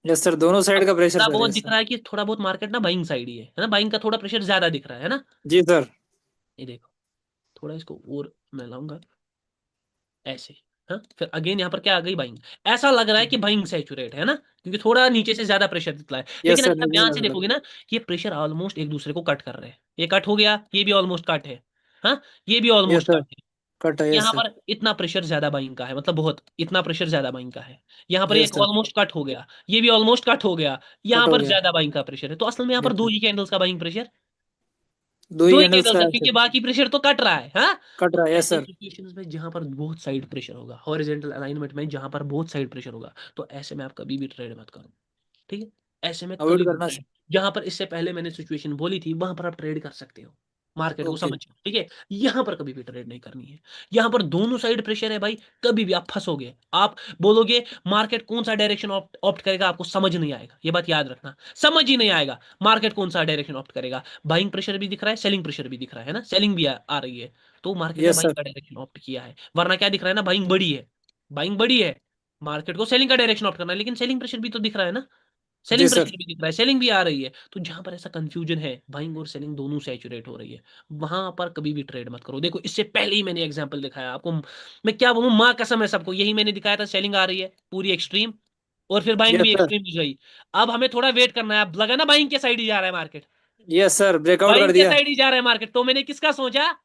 यस सर, दोनों अब साइड का प्रेशर थोड़ा सर। बहुत यस दिख सर। रहा है कि थोड़ा बहुत मार्केट ना बाइंग साइड ही है ना, बाइंग का थोड़ा प्रेशर ज्यादा दिख रहा है ना। जी सर। ये देखो, थोड़ा इसको और मैं लाऊंगा ऐसे, हाँ, फिर अगेन यहाँ पर क्या आ गई, बाइंग। ऐसा लग रहा है कि बाइंग सैचुरेट है ना, क्योंकि थोड़ा नीचे से ज्यादा प्रेशर दिखता है। यस लेकिन सर, अगर आप नीचे ध्यान से ज्यादा लग देखोगे ना, ये प्रेशर ऑलमोस्ट एक दूसरे को कट कर रहे हैं, ये कट हो गया, ये भी ऑलमोस्ट कट है, हाँ, ये भी यस ऑलमोस्ट सर। कट है। कट है। यस यहाँ सर। पर इतना प्रेशर ज्यादा बाइंग का है, मतलब बहुत, इतना प्रेशर ज्यादा बाइंग का है। यहाँ पर यस एक सर। ऑलमोस्ट कट हो गया, ये भी ऑलमोस्ट कट हो गया, यहाँ कट हो पर गया। ज्यादा बाइंग का प्रेशर है, तो असल में यहाँ पर यस दो सर। ही कैंडल्स का बाइंग प्रेशर, दो ही दो ही कैंडल्स कैंडल्स का है, है क्योंकि सर। बाकी प्रेशर तो कट रहा है, हाँ। कट तो रहा है। यस ऐसे सर। सिचुएशंस में जहां पर बहुत साइड प्रेशर होगा, हॉरिजॉन्टल अलाइनमेंट में जहां पर बहुत साइड प्रेशर होगा, तो ऐसे में आप कभी भी ट्रेड मत करो, ठीक है। ऐसे में अवॉइड कभी भी करना ट्रेड, सर। जहां पर इससे पहले मैंने सिचुएशन बोली थी वहां पर आप ट्रेड कर सकते हो, मार्केट को ओके। समझ, ठीक है। यहां पर कभी भी ट्रेड नहीं करनी है, यहां पर दोनों साइड प्रेशर है भाई, कभी भी आप फंसोगे, आप बोलोगे मार्केट कौन सा डायरेक्शन ऑप्ट करेगा, आपको समझ नहीं आएगा, ये बात याद रखना, समझ ही नहीं आएगा मार्केट कौन सा डायरेक्शन ऑप्ट करेगा। बाइंग प्रेशर भी दिख रहा है, सेलिंग प्रेशर भी दिख रहा है ना, सेलिंग भी आ रही है, तो मार्केट ने यस बाइंग सर। का डायरेक्शन ऑप्ट किया है। वरना क्या दिख रहा है ना, बाइंग बड़ी है, बाइंग बड़ी है, मार्केट को सेलिंग का डायरेक्शन ऑप्ट करना है, लेकिन सेलिंग प्रेशर भी तो दिख रहा है ना, जी सेलिंग सर। प्रेशर भी दिख रहा है, सेलिंग भी आ रही है। तो जहां पर ऐसा कंफ्यूजन है, बाइंग और सेलिंग दोनों सैचुरेट हो रही है, वहां पर कभी भी ट्रेड मत करो। देखो इससे पहले ही मैंने एग्जांपल दिखाया आपको, मैं क्या बोलूं, माँ कसम है सबको, यही मैंने दिखाया था, सेलिंग आ रही है पूरी एक्सट्रीम, और फिर बाइंग यस भी सर। एक्सट्रीम हो गई। अब हमें थोड़ा वेट करना है, अब लगा ना बाइंग के साइड ही जा रहा है मार्केट, यस सर, ब्रेकआउट कर बाइंग के दिया। साइड ही जा रहा है मार्केट, तो मैंने किसका सोचा,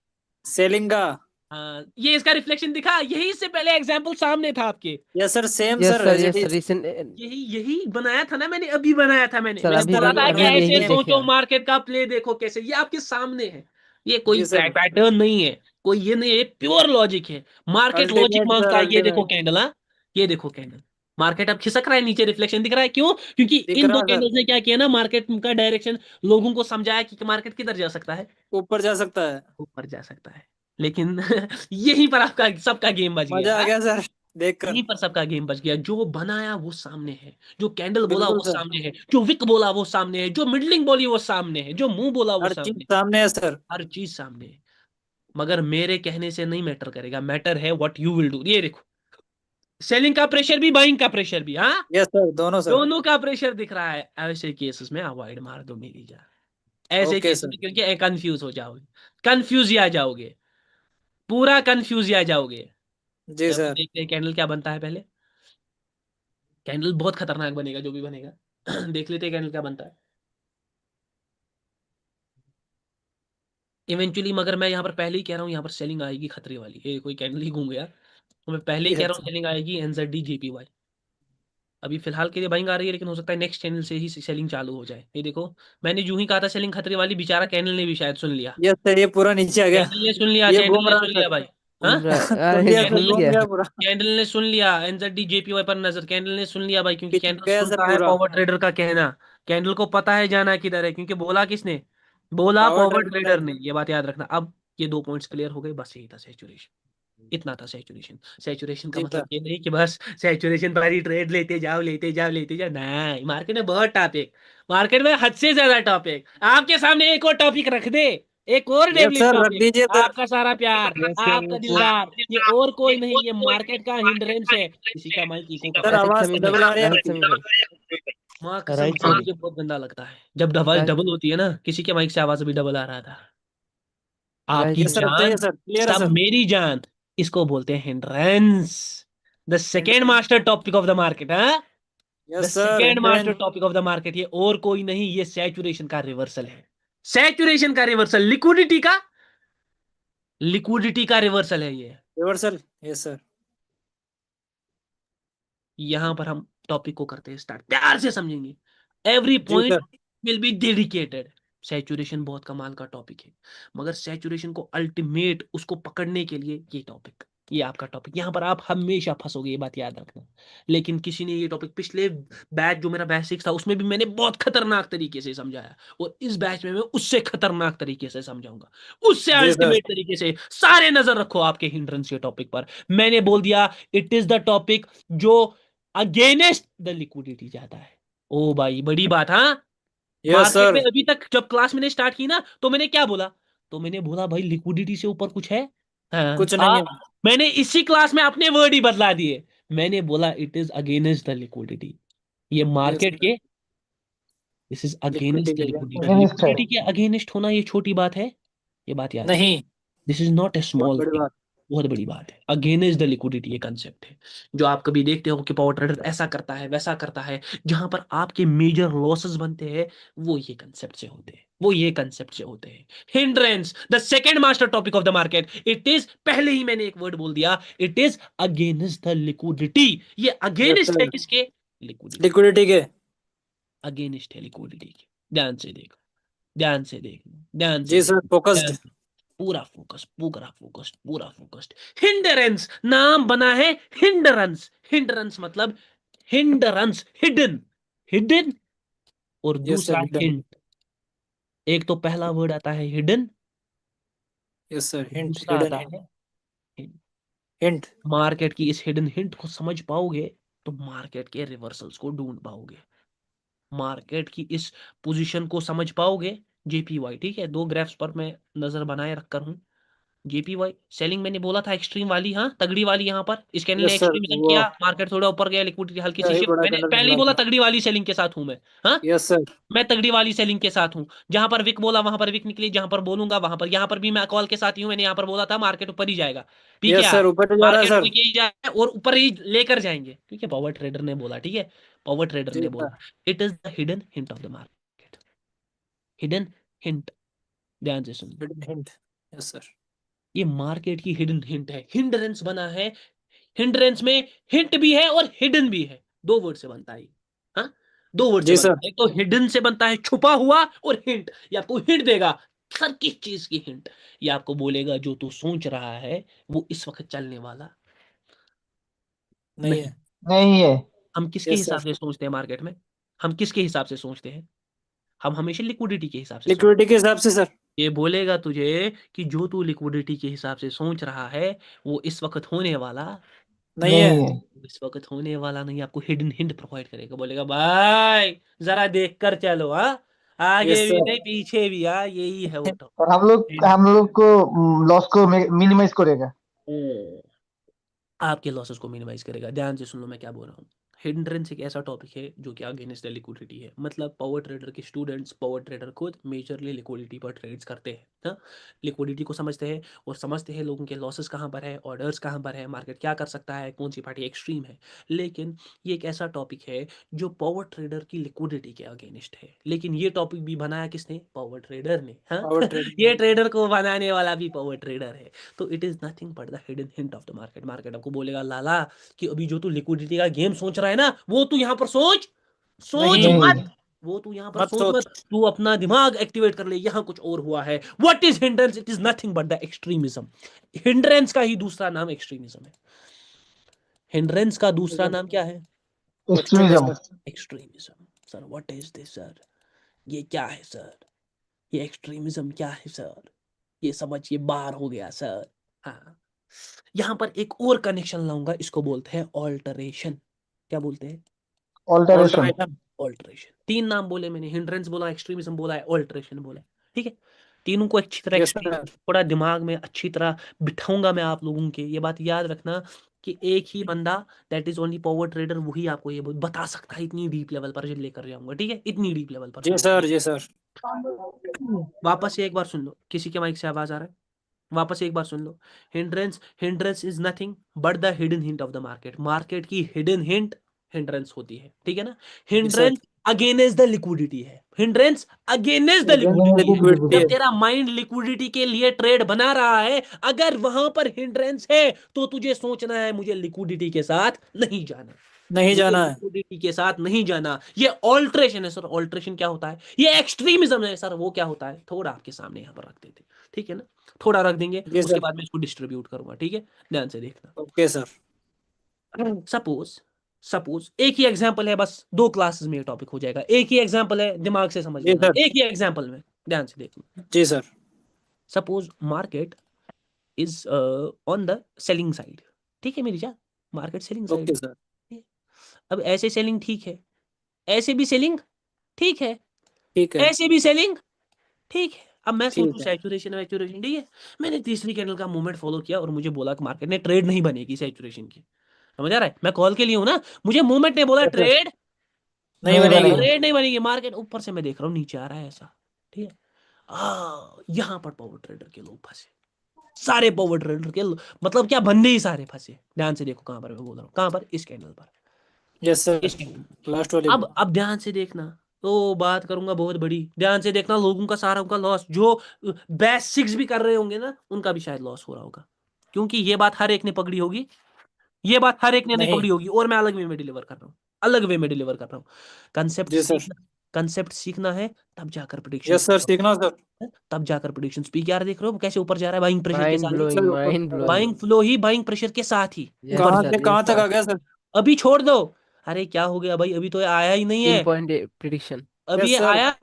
सेलिंग का। हाँ, ये इसका रिफ्लेक्शन दिखा, यही से पहले एग्जाम्पल सामने था आपके, yes sir, same yes sir, sir, as it yes sir, is. Recent यही यही बनाया था ना मैंने, अभी बनाया था मैंने सर, मैंने अभी बोला स्टार्ट था कि करने अभी वाले ऐसे यही सेम। सोचो, देखा। मार्केट का प्ले देखो कैसे, ये आपके सामने है, ये कोई जी सर। पैटर्न नहीं है, कोई ये नहीं है, प्योर लॉजिक है, मार्केट लॉजिक अल्टीमेट मांगता सर, है। ये देखो अल्टीमेट। कैंडल, हाँ, ये देखो कैंडल, मार्केट अब खिसक रहा है, नीचे रिफ्लेक्शन दिख रहा है, क्यों, क्योंकि दिख इन दो रहा सर। कैंडल्स ने क्या किया ना, मार्केट का डायरेक्शन लोगों को समझाया कि मार्केट किधर जा सकता है, ऊपर जा सकता है। ऊपर जा सकता है। लेकिन यहीं पर आपका सबका गेम बच गया, मजा आ हाँ? गया सर, देखकर। यहीं पर सबका गेम बच गया, जो बनाया वो सामने है, जो कैंडल बोला बिल्कुल वो सर। सामने है, जो विक बोला वो सामने है, जो मिडलिंग बोली वो सामने है, जो मुंह बोला वो हर चीज सामने है, सामने है सर। हर चीज सामने है। मगर मेरे कहने से नहीं मैटर करेगा, मैटर है व्हाट यू विल डू। ये देखो, सेलिंग का प्रेशर भी, बाइंग का प्रेशर भी, हाँ, यस सर, दोनों सर। दोनों का प्रेशर दिख रहा है। ऐसे केसेस में अवॉइड मार दो मेरी जान, ऐसे ओके केसेस सर। में, क्योंकि कंफ्यूज हो जाओगे, कंफ्यूज ही आ जाओगे। पूरा कंफ्यूज आ जाओगे। जी चलो सर। देखते हैं कैंडल क्या बनता है पहले। कैंडल बहुत खतरनाक बनेगा जो भी बनेगा। देख लेते हैं कैंडल क्या बनता है इवेंचुअली। मगर मैं यहाँ पर पहले ही कह रहा हूँ, यहाँ पर सेलिंग आएगी खतरे वाली। ये कोई कैंडल ही घूम गया, तो मैं पहले ही जी कह रहा हूँ अच्छा। सेलिंग आएगी एनजेडी जेपीवाई। अभी फिलहाल के लिए बाइंग आ रही है, लेकिन हो सकता है नेक्स्ट चैनल से ही सेलिंग चालू हो जाए। ये देखो, मैंने यूं ही कहा था सेलिंग खतरे वाली, बेचारा कैंडल ने भी शायद सुन लिया। यस सर, ये पूरा नीचे आ गया। कैंडल ने सुन लिया, ये कैंडल घूम ने रहा सुन है लिया सर। भाई। हाँ, सुन अरे लिया सर, घूम कैंडल घूम गया। गया पूरा। कैंडल ने सुन लिया एनजेडी जेपीवाई पर नजर। कैंडल ने सुन लिया भाई, क्योंकि खिंच कैंडल गया सर सुनता है पूरा। पावर ट्रेडर का कहना। कैंडल को पता है जाना किधर है, क्योंकि बोला किसने? बोला पावर पावर ट्रेड ट्रेडर ने। ये बात याद रखना। अब ये 2 पॉइंट्स क्लियर हो गए, बस यही था सैचुरेशन। इतना था सैचुरेशन। सैचुरेशन का जी मतलब सर। ये नहीं कि बस सैचुरेशन पर ही ट्रेड लेते जाओ लेते जाओ लेते जाओ। नहीं, मार्केट में बहुत टॉपिक, मार्केट में हद से ज्यादा टॉपिक। आपके सामने एक और टॉपिक रख दे, एक और यस डेवलिश सर, रख टॉपिक। दीजिए सर। आपका सारा प्यार, Yes, sir. आपका Yes, sir. दिलदार, ये और कोई नहीं, ये मार्केट का हिंड्रेंस है। किसी का माइक इको कर सर रहा है। राइट आवाज समीर डबल भाई, आ रही है राइट आपकी। समीर भाई, माँ कसम राइट से समीर। मुझे बहुत गंदा लगता है जब आवाज राइट डबल होती है ना। किसी के माइक से आवाज अभी डबल आ रहा था। राइट आपकी यस सर, समीर। बताइए जान, सर, क्लियर है सब सर। मेरी जान। इसको बोलते हैं hindrance. The second master topic of the market. हाँ, the yes sir, second master hindrance. Topic of the market. ये और कोई नहीं, ये सैचुरेशन का रिवर्सल है। सैचुरेशन का रिवर्सल, लिक्विडिटी का रिवर्सल है ये। रिवर्सल। Yes sir. यहां पर हम टॉपिक को करते हैं स्टार्ट, प्यार से समझेंगे। एवरी जी point sir. Will be dedicated. Saturation बहुत कमाल का टॉपिक है, मगर सैचुरेशन को अल्टीमेट उसको पकड़ने के लिए ये टॉपिक, ये आपका टॉपिक, यहां पर आप हमेशा फंसोगे, ये बात याद रखना। लेकिन किसी ने ये टॉपिक पिछले बैच जो मेरा बैच 6 था उसमें भी मैंने बहुत खतरनाक तरीके से समझाया, और इस बैच में मैं उससे खतरनाक तरीके से समझाऊंगा, उससे जी सर। अल्टीमेट तरीके से। सारे नजर रखो आपके हिंड्रेंस के टॉपिक पर। मैंने बोल दिया इट इज द टॉपिक जो अगेंस्ट द लिक्विडिटी जाता है। ओ भाई बड़ी बात। हाँ, यस मार्केट सर। में अभी तक जब क्लास मैंने स्टार्ट की ना, तो मैंने क्या बोला? तो मैंने बोला भाई लिक्विडिटी से ऊपर कुछ है। हाँ, कुछ नहीं है। मैंने इसी क्लास में अपने वर्ड ही बदला दिए। मैंने बोला it is against the liquidity. ये यस मार्केट सर। के, this is liquidity against the के लिक्विडिटी। Against है। लिक्विडिटी के अगेंस्ट होना ये छोटी बात है, ये बात याद रखना। नहीं, दिस इज नॉट ए बहुत स्मॉल बड़ी थिंग, बात। बहुत बड़ी बात है। अगेंस्ट द लिक्विडिटी ये कंसेप्ट है, जो आप कभी देखते हो कि पावर ट्रेडर ऐसा करता है वैसा करता है, जहां पर आपके मेजर लॉसेस बनते हैं, वो ये कंसेप्ट से होते हैं, वो ये कंसेप्ट से होते हैं। Hindrance, the second master topic of the market. It is, पहले ही मैंने एक वर्ड बोल दिया, it is against the liquidity. ये यस अगेंस्ट है सर, किसके? लिक्विडिटी। लिक्विडिटी के। अगेंस्ट है लिक्विडिटी के। ध्यान से देखो, ध्यान से देखो, ध्यान से जी सर, देखो, फोकस्ड। ध्यान से। पूरा फोकस, पूरा फोकस्ड, पूरा फोकस्ड। हिंडरेंस, नाम बना है हिंडरेंस। हिंडरेंस मतलब हिंडरेंस, हिडन, हिडन, और यस सर, दूसरा हिडन। हिंट। एक तो पहला वर्ड आता है हिडन, यस सर, हिंट, दूसरा हिडन आता हिंट। है hint। हिंट। मार्केट की इस हिडन हिंट को समझ पाओगे तो मार्केट के रिवर्सल्स को ढूंढ पाओगे। मार्केट की इस पोजीशन को समझ पाओगे। जेपीवाई, ठीक है, 2 ग्राफ्स पर मैं नजर बनाए रखकर हूं। जेपीवाई सेलिंग मैंने बोला था एक्सट्रीम वाली, हाँ तगड़ी वाली। यहाँ पर इस कैंडल ने यस सर, एक्सट्रीम वो किया, मार्केट थोड़ा ऊपर गया, लिक्विडिटी हल्की क्या सी ही शिफ्ट। बड़ा मैंने कैंडल पहले बन ही रहा बोला था। तगड़ी वाली सेलिंग के साथ हूं मैं। हाँ, यस सर। मैं तगड़ी वाली सेलिंग के साथ हूं। जहां पर विक बोला वहां पर विक निकली, जहां पर बोलूंगा वहां पर। यहाँ पर भी मैं कॉल के साथ ही हूं। मैंने यहाँ पर बोला था मार्केट ऊपर ही जाएगा, ठीक यस है, सर, ऊपर जा रहा है मार्केट सर। ऊपर ही जाए और ऊपर ही लेकर जाएंगे, ठीक है। पावर ट्रेडर ने बोला, ठीक है, पावर ट्रेडर जी ने सर, बोला it is the hidden hint of the market. Hidden hint, ध्यान से सुनिए। Hidden hint. Yes sir. ये मार्केट की हिडन हिंट है। हिंड्रेंस बना है, हिंड्रेंस में हिंट भी है और हिडन भी है। 2 वर्ड से बनता है ये। हाँ, 2 वर्ड से जी सर। बनता है। तो हिडन से बनता है छुपा हुआ, और हिंट ये आपको हिंट देगा। सर किस चीज की हिंट? ये आपको बोलेगा जो तू सोच रहा है वो इस वक्त चलने वाला नहीं नहीं। है। नहीं है। हम किसके यस हिसाब सर, से सोचते हैं मार्केट में? हम किसके हिसाब से सोचते हैं? हम हमेशा लिक्विडिटी के हिसाब से सोचते लिक्विडिटी के हिसाब से सर। हैं। ये बोलेगा तुझे कि जो तू लिक्विडिटी के हिसाब से सोच रहा है वो इस वक्त होने वाला, नहीं है। नहीं है। इस वक्त होने वाला नहीं। आपको हिडन हिंट प्रोवाइड करेगा, बोलेगा भाई जरा देख कर चलो। हाँ, आगे यस भी सर। नहीं पीछे भी। हाँ, यही है वो तो। और हम लोग को लॉस को मिनिमाइज करेगा। आपके लॉसेस को मिनिमाइज करेगा। ध्यान से सुन लो मैं क्या बोल रहा हूँ। हिंड्रेंस एक ऐसा टॉपिक है जो कि अगेंस्ट द लिक्विडिटी है, मतलब पावर ट्रेडर के स्टूडेंट्स, पावर ट्रेडर खुद मेजरली लिक्विडिटी पर ट्रेड्स करते हैं ना, लिक्विडिटी को समझते हैं और समझते हैं लोगों के लॉसेस कहाँ पर है, ऑर्डर्स कहाँ पर है, मार्केट क्या कर सकता है, कौन सी पार्टी एक्सट्रीम है। लेकिन ये एक ऐसा टॉपिक है जो पावर ट्रेडर की लिक्विडिटी के अगेंस्ट है, लेकिन ये टॉपिक भी बनाया किसने, पावर ट्रेडर ने। हाँ पावर ट्रेडिंग ये ट्रेडर को बनाने वाला भी पावर ट्रेडर है। तो it is nothing but the hidden hint of the market. Market आपको बोलेगा लाला कि अभी जो तू लिक्विडिटी का गेम सोच रहा है ना, वो तू यहाँ पर सोच सोच नहीं, मत, वो तू यहाँ पर मत सोच मत, सोच। तू अपना दिमाग एक्टिवेट कर ले, यहाँ कुछ और हुआ है। What is hindrance? It is nothing but the extremism. Hindrance का ही दूसरा नाम एक्सट्रीमिज्म है। हिंड्रेंस का दूसरा नाम क्या है? Extremism. Extremism. Sir what is this sir? ये क्या है सर? ये एक्सट्रीमिज्म क्या है सर? ये समझिए बाहर हो गया सर। हाँ, यहाँ पर एक और कनेक्शन लाऊंगा, इसको बोलते हैं ऑल्टरेशन। क्या बोलते हैं? ऑल्टरेशन। ऑल्टरेशन। तीन नाम बोले मैंने, हिंड्रेंस बोला, एक्सट्रीमिज्म बोला है, ऑल्टरेशन बोला है। ठीक है, तीनों को अच्छी तरह यस सर। थोड़ा दिमाग में अच्छी तरह बिठाऊंगा मैं आप लोगों के। ये बात याद रखना कि एक ही बंदा that is only power trader वही आपको ये बता सकता है। इतनी डीप लेवल पर लेकर जाऊंगा, ठीक है, इतनी डीप लेवल पर। जी सर, जी सर। वापस से एक बार सुन लो, किसी के माइक से आवाज आ रहा है? वापस एक बार सुन लो। Hindrance is nothing but the hidden hint of the market. Market की हिडन हिंट हिंड्रेंस होती है, ठीक है ना। हिंड्रेंस अगेंस्ट द लिक्विडिटी है, हिंड्रेंस अगेंस्ट द लिक्विडिटी है। लिक्विडिटी जब है। तेरा माइंड लिक्विडिटी के लिए ट्रेड बना रहा है, अगर वहां पर हिंड्रेंस है तो तुझे सोचना है मुझे लिक्विडिटी के साथ नहीं जाना, नहीं जाना है। लिक्विडिटी के साथ नहीं जाना। ये ऑल्ट्रेशन है सर। ऑल्ट्रेशन क्या होता है? ये एक्सट्रीमिज्म है सर। वो क्या होता है, थोड़ा आपके सामने यहाँ पर रख देते, ठीक है ना, थोड़ा रख देंगे, जी उसके सर। बाद मैं इसको डिस्ट्रीब्यूट करूंगा, ठीक है, ध्यान से देखना। Okay sir. सपोज सपोज एक ही एग्जांपल है, बस 2 क्लासेस में ये टॉपिक हो जाएगा। एक ही एग्जांपल है, दिमाग से समझ जी लेना, सर। एक ही एग्जांपल में ध्यान से देखना। जी sir. Suppose market is on the selling side, ठीक है मेरी जान, market selling side. Okay sir. अब ऐसे सेलिंग ठीक है, ऐसे भी सेलिंग ठीक है, ठीक है। ऐसे भी सेलिंग ठीक है। अब मैं सोचूं ठीक है। सैचुरेशन वैचुरेशन, ठीक है, मैंने तीसरी कैंडल का मूवमेंट फॉलो किया और मुझे बोला कि मार्केट ने ट्रेड नहीं बनेगी सैचुरेशन की। समझ आ रहा है? मैं कॉल के लिए हूं ना, मुझे मूवमेंट ने बोला यस सर। ट्रेड नहीं नहीं बनेगी। बनेगी। ट्रेड नहीं बनेगी। मार्केट ऊपर से मैं देख रहा हूँ नीचे आ रहा है ऐसा, ठीक है। यहाँ पर पावर ट्रेडर के लोग फंसे, सारे पावर ट्रेडर के मतलब क्या, बंदे ही सारे फंसे। ध्यान से देखो कहां पर मैं बोल रहा हूँ, कहां पर, इस कैंडल पर, यस सर। इस कैंडल। लास्ट वाले पे। अब ध्यान से देखना, तो बात करूंगा बहुत बड़ी, ध्यान से देखना। लोगों का सारा उनका लॉस, जो बेसिक्स भी कर रहे होंगे ना, उनका भी शायद लॉस हो रहा होगा, क्योंकि ये बात हर एक ने पकड़ी होगी, ये बात हर एक ने नहीं नहीं। पकड़ी होगी, और मैं अलग वे में डिलीवर कर रहा हूँ, अलग वे में डिलीवर कर रहा हूँ। कंसेप्ट जी सर। सीखना, कंसेप्ट सीखना है, तब जाकर प्रिडिक्शन, यस सर, सीखना सर। तब जाकर प्रिडिक्शन स्पीक। यार देख रहे हो कैसे ऊपर जा रहा है, बाइंग प्रेशर के माइंड साथ, सर ब्लोइंग, ऊपर। Mind blowing. बाइंग फ्लो ही बाइंग प्रेशर के साथ ही यस ऊपर कहाँ जा से सर, रहा है। कहाँ यस तक आ सर। गया सर? अभी छोड़ दो, अरे क्या हो गया भाई, अभी तो ये आया ही नहीं 3 है, पॉइंट प्रिडिक्शन। अभी यस ये सर। आया,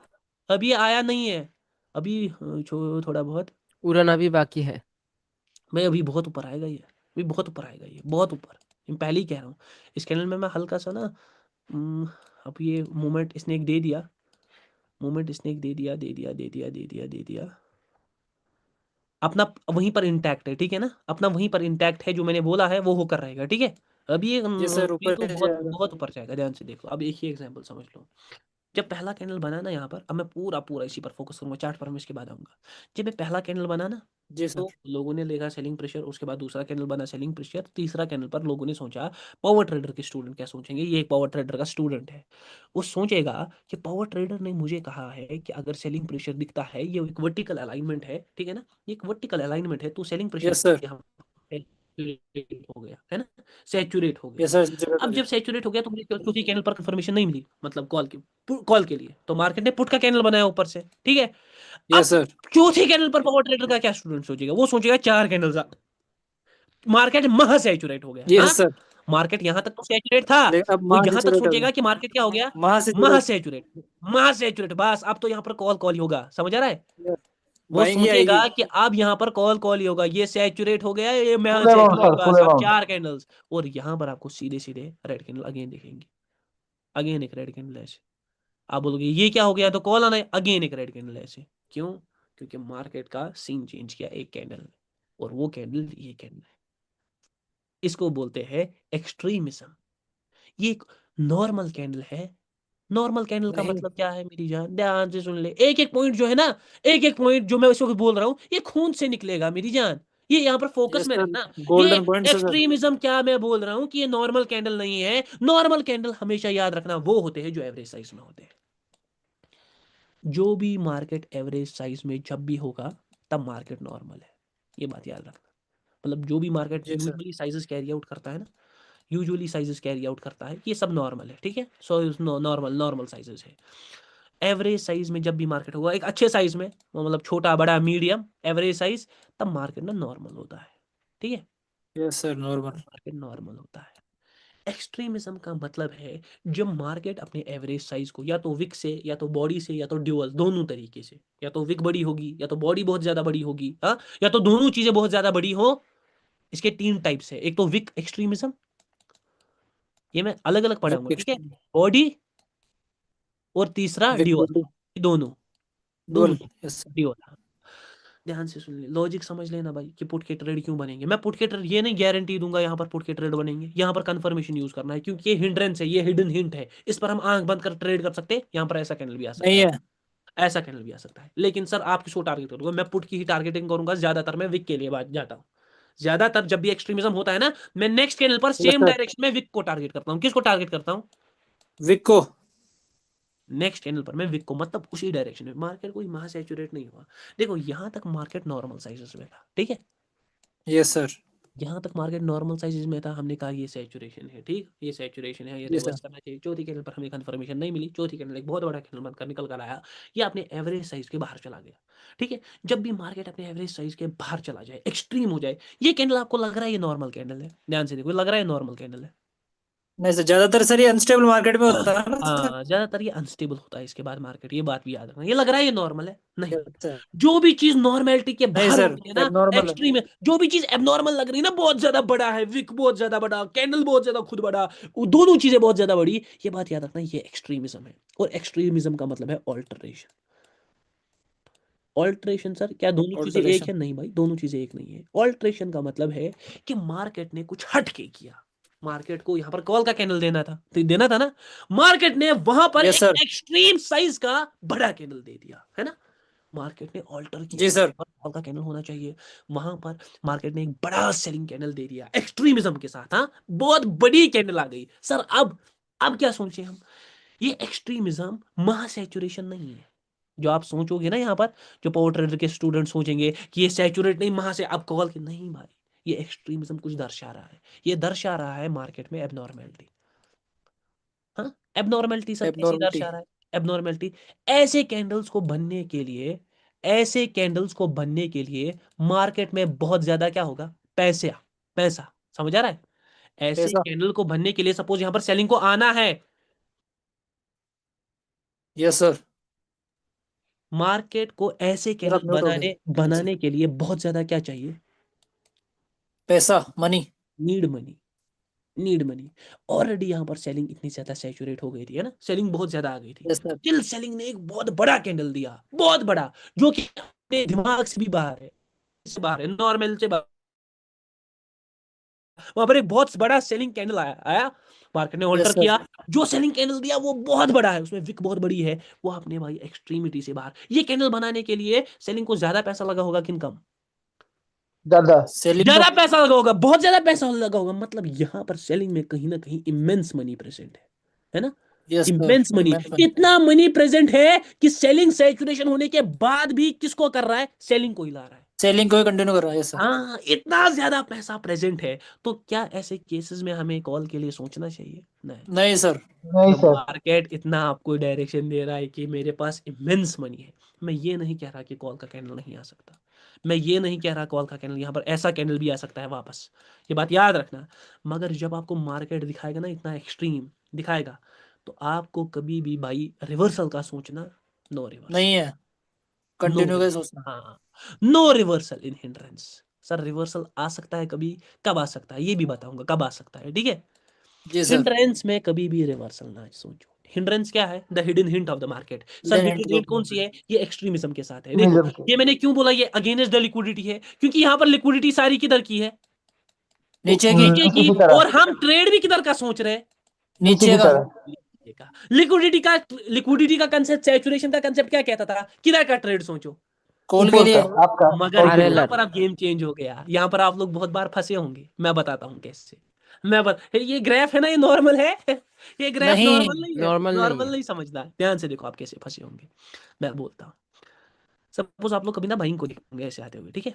अभी ये आया नहीं है, अभी थोड़ा बहुत, उड़ना भी बाकी है। मैं अभी बहुत ऊपर आएगा ये, अभी बहुत ऊपर आएगा ये, बहुत ऊपर। मैं पहले ही कह रहा हूँ, इस कैनल में मैं हल्का सा ना, अब ये मोमेंट इसने एक दे दिया, मोमेंट इसने एक दे दिया, दे दिया, दे दिया, दे दिया, दे दिया, अपना वहीं पर इंटैक्ट है, ठीक है ना, अपना वहीं पर इंटैक्ट है, जो मैंने बोला है वो होकर रहेगा, ठीक है। अब जी सर, ये ऊपर तो ही बहुत जाएगा। बहुत ऊपर जाएगा। ध्यान से देखो, अब एक ही एग्जांपल समझ लो। जब पहला कैंडल बना ना यहाँ पर, अब मैं पूरा पूरा इसी पर फोकस करूंगा, चार्ट पर मैं इसके बाद आऊंगा। जब ये पहला कैंडल बना ना, जी सर। तो लोगों ने देखा सेलिंग प्रेशर, उसके बाद दूसरा कैंडल बना सेलिंग प्रेशर, तीसरा कैंडल पर लोगों ने सोचा, पावर ट्रेडर के स्टूडेंट क्या सोचेंगे, ये एक पावर ट्रेडर का स्टूडेंट है, वो सोचेगा कि पावर ट्रेडर ने मुझे कहा है कि अगर सेलिंग प्रेशर दिखता है, ये एक वर्टिकल अलाइनमेंट है, ठीक है ना, ये एक वर्टिकल अलाइनमेंट है, तो सेलिंग प्रेशर यस सर। यहाँ हो गया है ना, सैचुरेट हो गया। यस सर, जरूरत हो अब गया। जब सैचुरेट हो गया तो मुझे चौथी कैंडल पर कंफर्मेशन नहीं मिली, मतलब कॉल के लिए, तो मार्केट ने पुट का कैंडल बनाया ऊपर से, ठीक है। यस अब सर। चौथी कैंडल पर पावर ट्रेडर का क्या स्टूडेंट सोचेगा, वो सोचेगा 4 कैंडल, मार्केट महा सैचुरेट हो गया। हाँ, यस सर। मार्केट यहां तक तो सैचुरेट था, लेकिन अब वो वहां से यहां तक चलेट हो सोचेगा गया। कि मार्केट क्या हो गया, वहां से महा चलेट। सैचुरेट, महा सैचुरेट। बस अब तो यहाँ पर कॉल कॉल ही होगा, समझ आ रहा है? वो बाइंग ही आएगी। सोचेगा कि अब यहाँ पर कॉल कॉल ही होगा, ये सैचुरेट हो गया, ये महा फुल अमाउंट सैचुरेट, सर, बस फुल अब अमाउंट। 4 कैंडल्स, और यहाँ पर आपको सीधे सीधे रेड कैंडल अगेन दिखेंगे, अगेन एक रेड कैंडल ऐसे। आप बोलोगे ये क्या हो गया, तो कॉल आना है, अगेन एक रेड कैंडल ऐसे। क्यों? क्योंकि मार्केट का सीन चेंज किया एक कैंडल ने, और वो कैंडल ये कैंडल है। इसको बोलते हैं एक्सट्रीमिज्म। ये नॉर्मल कैंडल है। नॉर्मल कैंडल का नहीं। मतलब क्या है मेरी जान, ध्यान से सुन ले। एक एक पॉइंट जो है ना, एक एक पॉइंट जो मैं इस वक्त बोल रहा हूँ, ये खून से निकलेगा मेरी जान। ये यहाँ पर फोकस यस में सर, रहना। ये गोल्डन पॉइंट्स है सर। एक्सट्रीमिज्म क्या मैं बोल रहा हूँ कि ये नॉर्मल कैंडल नहीं है। नॉर्मल कैंडल हमेशा याद रखना वो होते हैं जो एवरेज साइज में होते हैं। जो भी मार्केट एवरेज साइज में जब भी होगा तब मार्केट नॉर्मल है, ये बात याद रखना। मतलब जो भी मार्केट जी sir. Usually sizes carry out करता है ना, यूजुअली साइजेस कैरी आउट करता है, ये सब नॉर्मल है, ठीक है। सो नॉर्मल नॉर्मल साइजेस है। एवरेज साइज में जब भी मार्केट होगा, एक अच्छे साइज में, मतलब छोटा बड़ा मीडियम एवरेज साइज, तब मार्केट ना नॉर्मल होता है, ठीक है। Yes sir, normal. Market normal होता है। एक्सट्रीमिज्म का मतलब है जब मार्केट अपने एवरेज साइज को या तो विक से, या तो बॉडी से, या तो ड्यूअल, दोनों तरीके से, या तो विक बड़ी होगी या तो बॉडी बहुत ज्यादा बड़ी होगी, हाँ, या तो दोनों चीजें बहुत ज्यादा बड़ी हो। इसके तीन टाइप्स है, एक तो विक एक्सट्रीमिज्म, ये मैं अलग अलग पढ़ाऊंगा, ठीक है। बॉडी, और तीसरा ड्यूअल, दोनों दोनों डुअल। Yes sir. ड्यूअल। ध्यान से सुन ले, लॉजिक समझ लेना भाई कि पुट के ट्रेड क्यों बनेंगे। मैं पुट के ट्रेड ये नहीं गारंटी दूंगा यहाँ पर पुट के ट्रेड बनेंगे, यहाँ पर कंफर्मेशन यूज करना है, क्योंकि ये हिंड्रेंस है, ये हिडन हिंट है, इस पर हम आंख बंद कर ट्रेड कर सकते हैं। यहाँ पर ऐसा कैंडल भी आ सकता नहीं है, है। ऐसा कैंडल भी आ सकता है। लेकिन सर आप किसको टारगेट करूंगा, मैं पुट की ही टारगेटिंग करूंगा, ज्यादातर मैं विक के लिए बात जाता हूँ। ज्यादातर जब भी एक्सट्रीमिज्म होता है ना, मैं नेक्स्ट कैंडल पर यस सेम सर। डायरेक्शन में विक को टारगेट करता हूँ। किसको टारगेट करता हूँ? विको। नेक्स्ट कैंडल पर मैं विक को, मतलब उसी डायरेक्शन में। मार्केट कोई महा सैचुरेट नहीं हुआ। देखो यहाँ तक मार्केट नॉर्मल साइजेस में था, ठीक है। Yes sir. यहाँ तक मार्केट नॉर्मल साइजेस में था, हमने कहा ये सैचुरेशन है, ठीक, ये सैचुरेशन है, ये जी सर। रिवर्स करना चाहिए। चौथी कैंडल पर हमें कंफर्मेशन नहीं मिली, चौथी कैंडल एक बहुत बड़ा कैंडल बनकर निकल कर आया, ये अपने एवरेज साइज के बाहर चला गया, ठीक है। जब भी मार्केट अपने एवरेज साइज के बाहर चला जाए, एक्सट्रीम हो जाए, ये कैंडल आपको लग रहा है ये नॉर्मल कैंडल है, ध्यान से देखो, लग रहा है नॉर्मल कैंडल है। नहीं सर, ज्यादातर सर ये अनस्टेबल मार्केट में होता है ना सर। हाँ, ज्यादातर ये अनस्टेबल होता है इसके बाद मार्केट, ये बात भी याद रखना। ये लग रहा है ये नॉर्मल है, नहीं। Yes sir. जो भी चीज नॉर्मेलिटी के नहीं बाहर सर, होती है ना, एबनॉर्मल है। एक्सट्रीम है, जो भी चीज एबनॉर्मल लग रही है ना, बहुत ज्यादा बड़ा है, विक बहुत ज्यादा बड़ा, कैंडल बहुत ज्यादा खुद बड़ा, वो दोनों चीजें बहुत ज्यादा बड़ी, ये बात याद रखना, ये एक्सट्रीमिज्म है। और एक्सट्रीमिज्म का मतलब है ऑल्टरेशन। ऑल्टरेशन सर, क्या दोनों चीजें एक ऑल्टरेशन। है? नहीं भाई, दोनों चीजें एक नहीं है। ऑल्टरेशन का मतलब है कि मार्केट ने कुछ हट के किया। मार्केट को यहाँ पर कॉल का कैंडल देना था, तो देना था ना, मार्केट ने वहां पर यस एक सर। एक्सट्रीम साइज का बड़ा कैंडल दे दिया, है ना। मार्केट ने ऑल्टर किया, जी सर। कॉल का कैंडल होना चाहिए, वहां पर मार्केट ने एक बड़ा सेलिंग कैंडल दे दिया एक्सट्रीमिज्म के साथ, हाँ, बहुत बड़ी कैंडल आ गई सर। अब क्या सोचे हम, ये एक्सट्रीमिज्म महा सैचुरेशन नहीं है। जो आप सोचोगे ना यहाँ पर, जो पावर ट्रेडर के स्टूडेंट सोचेंगे कि ये सैचुरेट नहीं, वहां से आप कॉल के, नहीं भाई, ये एक्सट्रीमिज्म कुछ दर्शा रहा है। ये दर्शा रहा है मार्केट में एबनॉर्मेलिटी। हाँ, एबनॉर्मेलिटी सर कैसी एबनॉर्मलिटी। दर्शा रहा है? एबनॉर्मेलिटी, ऐसे कैंडल्स को बनने के लिए, ऐसे कैंडल्स को बनने के लिए मार्केट में बहुत ज्यादा क्या होगा, पैसा, पैसा, समझ आ रहा है। ऐसे पैसा। कैंडल को बनने के लिए सपोज यहाँ पर सेलिंग को आना है, यस सर। मार्केट को ऐसे सर आप कैंडल म्यूट हो गए। हाँ जी। बनाने के लिए बहुत ज्यादा क्या चाहिए? पैसा, money. Need money, need money. Already यहाँ पर सेलिंग इतनी ज्यादा सैचुरेट हो गई थी, है ना, सेलिंग बहुत ज्यादा आ गई थी। Yes sir. स्टिल सेलिंग ने एक बहुत बड़ा कैंडल दिया, बहुत बड़ा, जो कि अपने दिमाग से भी बाहर है, इससे बाहर है, नॉर्मल से बाहर। वहां पर एक बहुत बड़ा सेलिंग कैंडल आया मार्केट ने यस ऑल्टर सर। किया, जो सेलिंग कैंडल दिया वो बहुत बड़ा है, उसमें विक बहुत बड़ी है, वो अपने भाई एक्सट्रीमिटी से बाहर। ये कैंडल बनाने के लिए सेलिंग को ज्यादा पैसा लगा होगा कि कम? ज्यादा। सेलिंग को। ज्यादा पैसा लगा होगा, बहुत ज्यादा पैसा लगा होगा। मतलब यहाँ पर सेलिंग में कहीं ना कहीं इमेंस मनी प्रेजेंट है ना, yes sir, immense money. Immense money. इतना मनी प्रेजेंट है कि सेलिंग सैचुरेशन होने के बाद भी किसको कर रहा है, सेलिंग को ही ला रहा है। सेलिंग को ही कंटिन्यू कर रहा है। Yes sir. हाँ, इतना ज्यादा पैसा प्रेजेंट है, तो क्या ऐसे केसेस में हमें कॉल के लिए सोचना चाहिए? नहीं। नहीं सर। नहीं तो सर। मार्केट इतना आपको डायरेक्शन दे रहा है कि मेरे पास इमेंस मनी है, मैं ये नहीं कह रहा कि कॉल का कैंडल नहीं आ सकता, मैं ये नहीं कह रहा कॉल का कैंडल, यहाँ पर ऐसा कैंडल भी आ सकता है वापस, ये बात याद रखना। मगर जब आपको मार्केट दिखाएगा ना, इतना एक्सट्रीम दिखाएगा, तो आपको कभी भी भाई रिवर्सल का सोचना, नो रिवर्सल, नहीं है, नो कंटिन्यू का ही रिवर्सल, सोचना। हाँ, नो रिवर्सल इन हिंड्रेंस। सर रिवर्सल आ सकता है कभी, कब आ सकता है ये भी बताऊंगा, कब आ सकता है, ठीक है। जी सर। हिंड्रेंस में कभी भी रिवर्सल ना सोचो। हिंड्रेंस क्या है? The hidden hint of the market. Sir hidden hint hidden तो हिंट कौन सी है? ये एक्सट्रीमिज्म के साथ है। देखो, एक्सट्रीमिज्म के ये मैंने क्यों बोला ये अगेंस्ट द लिक्विडिटी है, क्योंकि यहाँ पर लिक्विडिटी सारी किधर की है, नीचे की। नीचे नीचे की, की तरफ। और हम ट्रेड भी किधर का सोच रहे हैं, नीचे का। लिक्विडिटी का कंसेप्ट, सैचुरेशन का कंसेप्ट क्या कहता था? किधर का ट्रेड सोचो, कॉल के ऊपर लिए। का आपका मगर कॉल के लिए। यहाँ RLR पर अब गेम चेंज हो गया। यहाँ पर आप लोग बहुत बार फंसे होंगे, मैं बताता हूँ कैसे। ये ग्राफ है ना, ये नॉर्मल है। ये ग्राफ नहीं, नॉर्मल नहीं है, नॉर्मल नहीं नॉर्मल है। नहीं समझना। ध्यान से देखो आप कैसे फंसे होंगे, मैं बोलता हूँ। सपोज आप लोग कभी ना बाइंग को देखेंगे ऐसे आते हुए, ठीक है?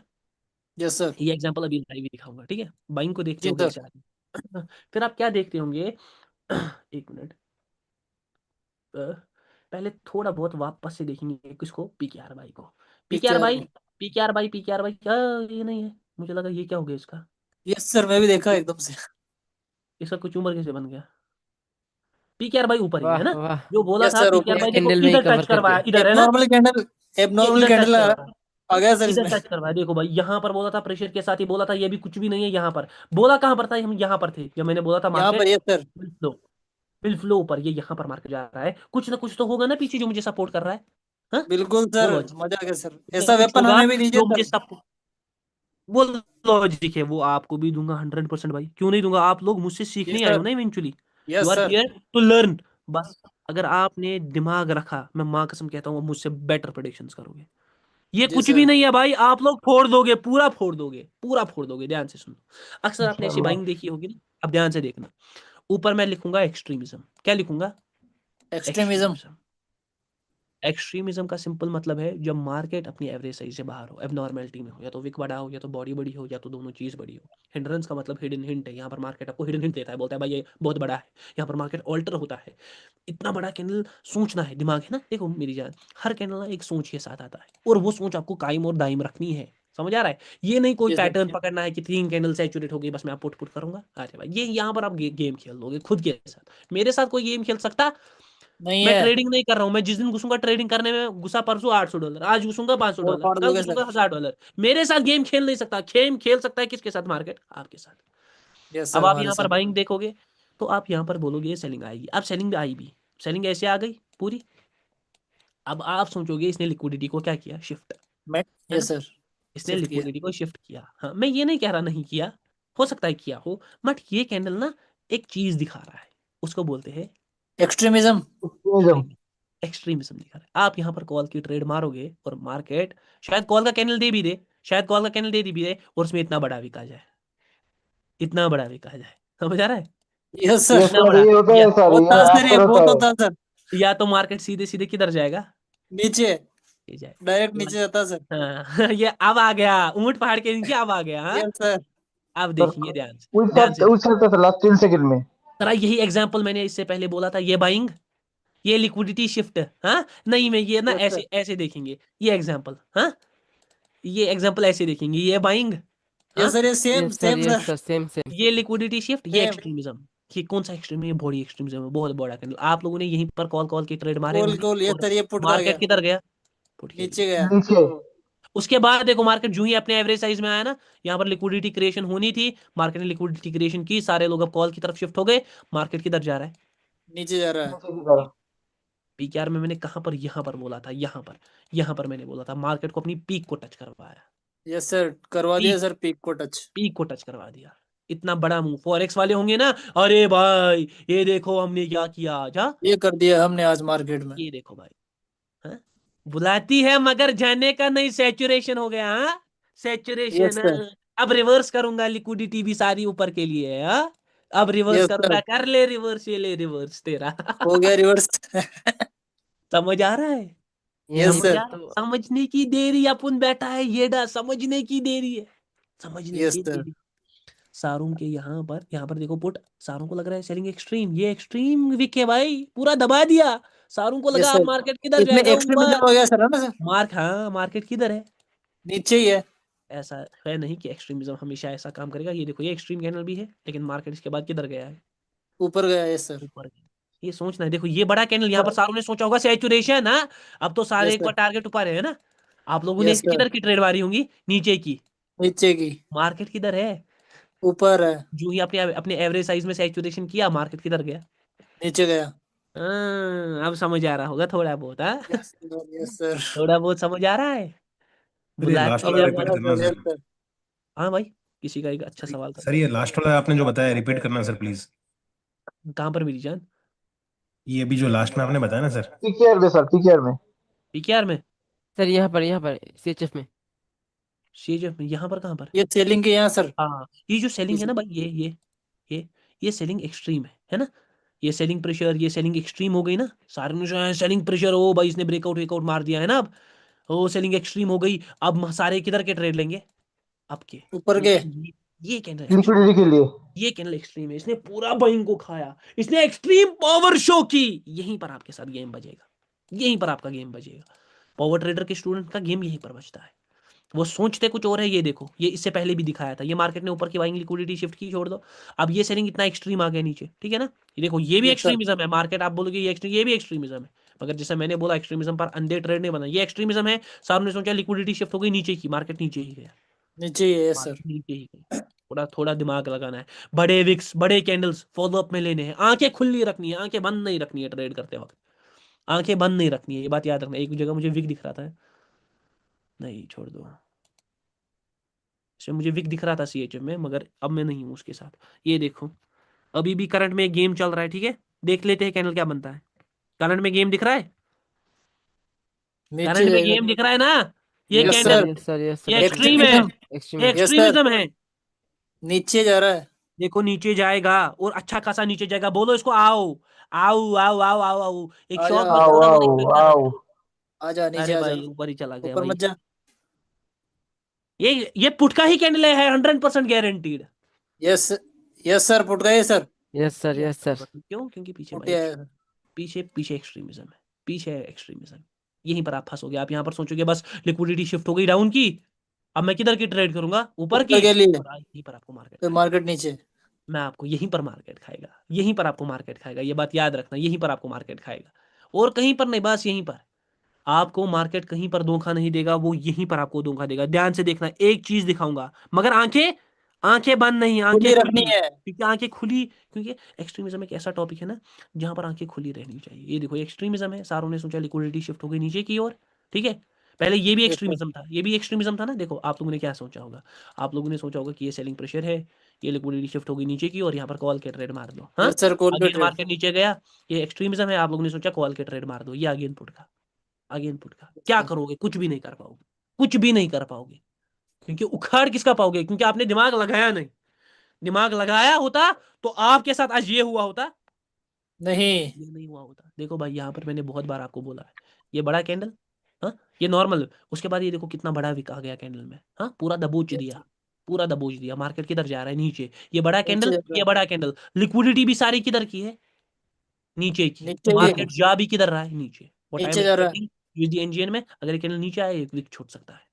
Yes sir. ये एग्जांपल अभी लाइव भी दिखाऊंगा, ठीक है? बाइंग को देखते जी होगे सर। ऐसे आते हुए। फिर आप क्या देखते होंगे? एक मिनट, पहले थोड़ा बहुत वापस से देखेंगे किसको, पीकेआर बाई को। पीकेआर पीकेआर बाई, को। पीकेआर बाई क्या? ये नहीं है, मुझे लगा ये क्या हो गया इसका। यस सर, मैं भी देखा एकदम से। इसका कुछ उम्र कैसे बन गया? पीकेआर बाई ऊपर ही है वाह ना? वाह, जो बोला यस था सर, पीकेआर ऊपर। बाई, एक देखो कैंडल में ही इधर कवर टच कर करवाया, दिया। इधर है ना? एबनॉर्मल कैंडल, ये एबनॉर्मल इधर टच कैंडल करवाया, आ गया सर इधर इसमें। टच करवाया। देखो भाई, यहाँ पर बोला था प्रेशर के साथ ही बोला था, ये भी कुछ भी नहीं है। यहाँ पर बोला कहाँ पर था? हम यहाँ पर थे जब मैंने बोला था यहाँ पर। Market yes sir. Will flow, will flow ऊपर। ये यहाँ पर मार्केट जा रहा है, कुछ ना कुछ तो होगा ना पीछे जो मुझे सपोर्ट कर रहा है। हाँ, बिल्कुल वो सर, लॉजिक, मजा आ गया सर। कुछ ना ऐसा कुछ वेपन होगा हमें भी दीजिए जो मुझे सर। सपोर्ट, वो लॉजिक है, वो आपको भी दूंगा 100% भाई। क्यों नहीं दूंगा? आप लोग मुझसे जी सीखने आए हो सर। ना eventually. You yes are sir. Here to learn. बस अगर आपने दिमाग रखा, मैं माँ कसम कहता हूँ, मुझसे बेटर प्रेडिक्शंस करोगे। ये जी कुछ भी सर। नहीं है भाई, आप लोग फोड़ दोगे, पूरा फोड़ दोगे, पूरा फोड़ दोगे। ध्यान से सुनो। अक्सर आपने ऐसी इंशाल्लाह। बाइंग देखी होगी ना, अब ध्यान से देखना। ऊपर मैं लिखूंगा एक्सट्रीमिज्म। क्या लिखूंगा? एक्सट्रीमिज्म। एक्सट्रीमिज्म। एक्सट्रीमिज्म का सिंपल मतलब है जब मार्केट अपनी एवरेज सही से बाहर हो, एबनॉर्मेलिटी में हो, या तो विक बड़ा हो, या तो बॉडी बड़ी हो, या तो दोनों चीज बड़ी हो। हिंड्रेंस का मतलब हिडन हिंट है। यहाँ पर मार्केट आपको हिडन हिंट देता है, बोलता है भाई ये बहुत बड़ा है। यहाँ पर मार्केट ऑल्टर होता है। इतना बड़ा कैंडल, सोचना है, दिमाग है ना। देखो मेरी जान, हर कैंडल ना एक सोच के साथ आता है, और वो सोच आपको कायम और दायम रखनी है। समझ आ रहा है? ये नहीं कोई जी सर। पैटर्न पकड़ना है कि 3 कैंडल सैचुरेट हो गई, बस मैं आप पुट पुट करूंगा। अरे भाई, ये यहाँ पर आप गेम खेल लोगे खुद के साथ। मेरे साथ कोई गेम खेल सकता? नहीं मैं है। ट्रेडिंग नहीं कर रहा हूँ। मैं जिस दिन घुसूंगा ट्रेडिंग करने में, घुसा परसों $800, आज घुसूंगा पांच सौ फोड़ डॉलर फाड़ कल दोगे घुसूंगा सर। $1000। मेरे साथ गेम खेल नहीं सकता। गेम खेल सकता है किसके साथ? मार्केट आपके साथ। यस अब सर, आप हमारे यहाँ पर साथ। बाइंग देखोगे, तो आप यहाँ पर बोलोगे ये सेलिंग आएगी। अब सेलिंग आई भी, सेलिंग ऐसे आ गई पूरी। अब आप सोचोगे इसने लिक्विडिटी को क्या किया? शिफ्ट, मैं। है ना? Yes sir. इसने शिफ्ट किया। लिक्विडिटी को शिफ्ट किया। हाँ, मैं ये नहीं कह रहा नहीं किया, हो सकता है किया हो, बट ये कैंडल ना एक चीज दिखा रहा है, उसको बोलते हैं एक्सट्रीमिज्म। एक्सट्रीमिज्म। एक्सट्रीमिज्म दिखा रहा है। आप यहाँ पर कॉल की ट्रेड मारोगे और मार्केट शायद कॉल का कैंडल दे भी दे, शायद कॉल का कैंडल दे भी दे, और उसमें इतना बड़ा विका जाए, इतना बड़ा विका जाए। समझ आ रहा है? यस ये सर। इतना सर, बड़ा, ये होता या है सर, होता ये है सर, ये अक्सर होता बहुत है। होता है सर। या तो मार्केट सीधे सीधे किधर जाएगा? नीचे। ये जाए। डायरेक्ट नीचे जाता है सर। हाँ। ये अब आ गया, ऊंट पहाड़ के नीचे अब आ गया। हाँ, यस सर। अब सर देखिए ध्यान से, ध्यान से उस सकता था लास्ट 3 सेकंड में। जरा। यही एग्जांपल मैंने इससे पहले बोला था, ये बाइंग, ये लिक्विडिटी शिफ्ट। हाँ, नहीं मैं ये ना यस सर। ऐसे ऐसे देखेंगे ये एग्जांपल। हाँ, ये एग्जांपल ऐसे देखेंगे, ये बाइंग। हाँ, यस सर, ये same yes sir, same yes sir. Sir, same same. ये लिक्विडिटी शिफ्ट, ये सेम। एक्सट्रीमिज्म। ये कौन सा एक्सट्रीम है? ये बॉडी एक्सट्रीमिज्म है, बहुत बड़ा कैंडल। आप लोगों ने यहीं पर कॉल कॉल की ट्रेड मारे गोल होंगे, गोल। यस और सर, ये पुट का मार्केट गया। किधर गया? फुट के नीचे नीचे। गया। नीचे। उसके बाद देखो मार्केट जूं ही अपने एवरेज साइज में आया ना, यहाँ पर लिक्विडिटी क्रिएशन होनी थी, मार्केट ने लिक्विडिटी क्रिएशन की, सारे लोग अब कॉल की तरफ शिफ्ट हो गए। मार्केट किधर जा रहा है? नीचे जा रहा है। नीचे की तरफ। पीकेआर में मैंने कहां पर, यहाँ पर बोला था, यहाँ पर मैंने बोला था मार्केट को अपनी पीक को टच करवाया। यस सर, करवा दिया पीक, सर पीक को टच। पीक को टच करवा दिया। इतना बड़ा मूव फॉरेक्स वाले होंगे ना, अरे भाई ये देखो हमने क्या किया आज। हाँ, ये कर दिया हमने आज मार्केट में। ये देखो भाई। हाँ? बुलाती है मगर जाने का नहीं, सैचुरेशन हो गया। हाँ, यस सैचुरेशन। सर। अब रिवर्स करूंगा, लिक्विडिटी भी सारी ऊपर के लिए है। हाँ, अब रिवर्स यस सर, करूंगा, कर ले रिवर्स, ये ले रिवर्स तेरा। हो गया रिवर्स। समझ आ रहा है? यहाँ यस समझ सर। पर आ तो समझने की देरी अपन बैठा है, ये डा समझने की देरी है, समझने यस की सर। देरी। सारूम के यहाँ पर देखो पुट, सारूम को लग रहा है सेलिंग एक्सट्रीम, ये एक्सट्रीम वीक है भाई, पूरा दबा दिया। सारूम को लगा यस अब सर, मार्केट किधर इसमें जाएगा? एक्सट्रीमिज्म ऊपर। हो गया सर, है ना सर? हाँ, मार्केट किधर है? नीचे ही है। ऐसा है नहीं कि एक्सट्रीमिज्म हमेशा ऐसा काम करेगा। ये देखो, ये एक्सट्रीम कैंडल भी है, लेकिन मार्केट इसके बाद किधर गया है? ऊपर गया। Yes sir. ऊपर गया। ये सोचना है। देखो ये बड़ा कैंडल, यहाँ पर सारों ने सोचा होगा सैचुरेशन। हाँ, अब तो सारे यस एक बार सर। टारगेट ऊपर है ना। आप लोगों ने यस सर। किधर की ट्रेड मारी होंगी? नीचे की। नीचे की। मार्केट किधर है? ऊपर है। जो ही अपने अपने एवरेज साइज में सैचुरेशन किया, मार्केट किधर गया? नीचे गया। अब समझ आ रहा होगा थोड़ा बहुत। हाँ, यस सर। Yes sir. थोड़ा बहुत समझ आ रहा है। सर ये लास्ट बुलाती अब वाला है रिपीट हमारा करना मगर। सर। Yes sir. सर। हाँ भाई, किसी का एक अच्छा सवाल था। सर ये लास्ट वाला आपने जो बताया रिपीट करना सर प्लीज। कहाँ पर मेरी जान? ये अभी जो लास्ट में आपने बताया ना सर, पीकेआर में सर, पीकेआर में। पीकेआर में? सर यहाँ पर CHF में। सीएचएफ में? यहाँ पर कहाँ पर? ये सेलिंग के यहाँ सर। हाँ, ये जो सेलिंग है ना भाई, ये ये सेलिंग एक्सट्रीम है ना? ये सेलिंग प्रेशर, ये सेलिंग एक्सट्रीम हो गई ना। सारे ने सेलिंग प्रेशर, ओ भाई इसने ब्रेकआउट वेकआउट मार दिया है ना। अब ओ सेलिंग एक्सट्रीम हो गई। अब सारे किधर के ट्रेड लेंगे? आपके ऊपर के। ये कैंडल एक्सट्रीम, लिक्विडिटी के लिए। ये कैंडल एक्सट्रीम है। इसने पूरा बाइंग को खाया, इसने एक्सट्रीम पावर शो की। यहीं पर आपके साथ गेम बजेगा, यहीं पर आपका गेम बजेगा। पावर ट्रेडर के स्टूडेंट का गेम यहीं पर बजता है। वो सोचते कुछ और है। ये देखो, ये इससे पहले भी दिखाया था। ये मार्केट ने ऊपर की बाइंग लिक्विडिटी शिफ्ट की, छोड़ दो। अब ये सेलिंग इतना एक्सट्रीम आ गया नीचे, ठीक है ना? ये देखो, ये भी Yes, sir. एक्सट्रीमिज्म है। मार्केट आप बोलोगे ये भी एक्सट्रीमिज्म है, मगर जैसे मैंने बोला, एक्सट्रीमिज्म पर अंधे ट्रेड नहीं बना। ये एक्सट्रीमिज्म है। सामने सोचा लिक्विडिटी शिफ्ट हो गई नीचे की, मार्केट नीचे ही गया, नीचे ही है सर। मार्केट नीचे ही गया। थोड़ा थोड़ा दिमाग लगाना है। बड़े विक्स, बड़े कैंडल्स फॉलो अप में लेने हैं। आंखें खुली रखनी है, आंखें बंद नहीं रखनी है ट्रेड करते वक्त। आंखें बंद नहीं रखनी है, ये बात याद रखना। एक जगह मुझे विक दिख रहा था, नहीं छोड़ दो। मुझे विक दिख रहा था सीएचएफ में, मगर अब मैं नहीं हूं उसके साथ। ये देखो, अभी भी करंट में गेम चल रहा है, ठीक है? देख लेते हैं कैंडल क्या बनता है। करंट में गेम दिख रहा है, नीचे करंट में जाएगा। गेम दिख रहा है ना? ये Yes, candle, sir. Yes sir, yes ये सर। एक्सट्रीम है, एक्सट्रीम ये है। Yes, sir. एक्सट्रीमिज्म है। नीचे जा रहा है। देखो नीचे जाएगा, और अच्छा खासा नीचे जाएगा। बोलो इसको आओ आओ आओ आओ आओ आओ। एक आ शॉट जा, में आओ थोड़ा बहुत आओ expect कर रहा आओ। था। आजा नीचे अरे आजा। भाई ऊपर ही चला गया ऊपर भाई। मत जा। ये पुट का ही कैंडल है, 100% गारंटीड। यस, यस सर, फुट गए sir. Yes sir, yes sir. क्यों? क्योंकि पीछे फुट भाई गया। पीछे पीछे एक्सट्रीमिज्म है, पीछे एक्सट्रीमिज्म। यहीं पर आप फंसोगे। आप यहाँ पर सोचोगे बस लिक्विडिटी शिफ्ट हो गई डाउन की, अब मैं किधर की ट्रेड करूंगा? ऊपर की। ऊपर के लिए। और यहीं पर आपको मार्केट फिर खाएगा। मार्केट नीचे। मैं आपको यहीं पर मार्केट खाएगा, यहीं पर आपको मार्केट खाएगा। ये बात याद रखना, यहीं पर आपको मार्केट खाएगा, और कहीं पर नहीं, बस यहीं पर। आपको मार्केट कहीं पर धोखा नहीं देगा, वो यहीं पर आपको धोखा देगा। ध्यान से देखना, एक चीज दिखाऊंगा, मगर आंखें, आंखें बंद नहीं, आंखें खुली रखनी खुली। है। क्योंकि आंखें खुली, क्योंकि एक्सट्रीमिज्म एक ऐसा टॉपिक है ना जहां पर आंखें खुली रहनी चाहिए। ये देखो एक्सट्रीमिज्म है। सारों ने सोचा लिक्विडिटी शिफ्ट हो गई नीचे की ओर, ठीक है? पहले ये भी Yes, sir. एक्सट्रीमिज्म था, ये भी एक्सट्रीमिज्म था ना। देखो आप लोगों ने क्या सोचा होगा? आप लोगों ने सोचा होगा कि ये सेलिंग प्रेशर है, ये लिक्विडिटी शिफ्ट हो गई नीचे की, और यहाँ पर कॉल के ट्रेड मार दो। हाँ, Yes, sir, कॉल पे अगेन ट्रेड। मार्केट नीचे गया, ये एक्सट्रीमिज्म है। आप लोगों ने सोचा कॉल के ट्रेड मार दो, ये अगेन पुट का, अगेन पुट का। क्या करोगे? कुछ भी नहीं कर पाओगे, कुछ भी नहीं कर पाओगे। क्योंकि उखाड़ किसका पाओगे? क्योंकि आपने दिमाग लगाया नहीं। दिमाग लगाया होता तो आपके साथ आज ये हुआ होता, नहीं। ये नहीं हुआ होता। देखो भाई, यहाँ पर मैंने बहुत बार आपको बोला है, ये बड़ा कैंडल, हाँ, ये नॉर्मल। उसके बाद ये देखो कितना बड़ा विक आ गया कैंडल में, हाँ, पूरा दबोच दिया, पूरा दबोच दिया। मार्केट किधर जा रहा है? नीचे। ये बड़ा नीचे कैंडल, जा रहा ये है। बड़ा कैंडल, लिक्विडिटी भी सारी किधर की है? नीचे की। नीचे ही। मार्केट जा भी किधर रहा है? नीचे। व्हाट आई एम नीचे जा रहा है। एक्सपेक्टिंग यूएसडी एनजीएन में, अगर ये कैंडल नीचे आए, एक विक छूट सकता है।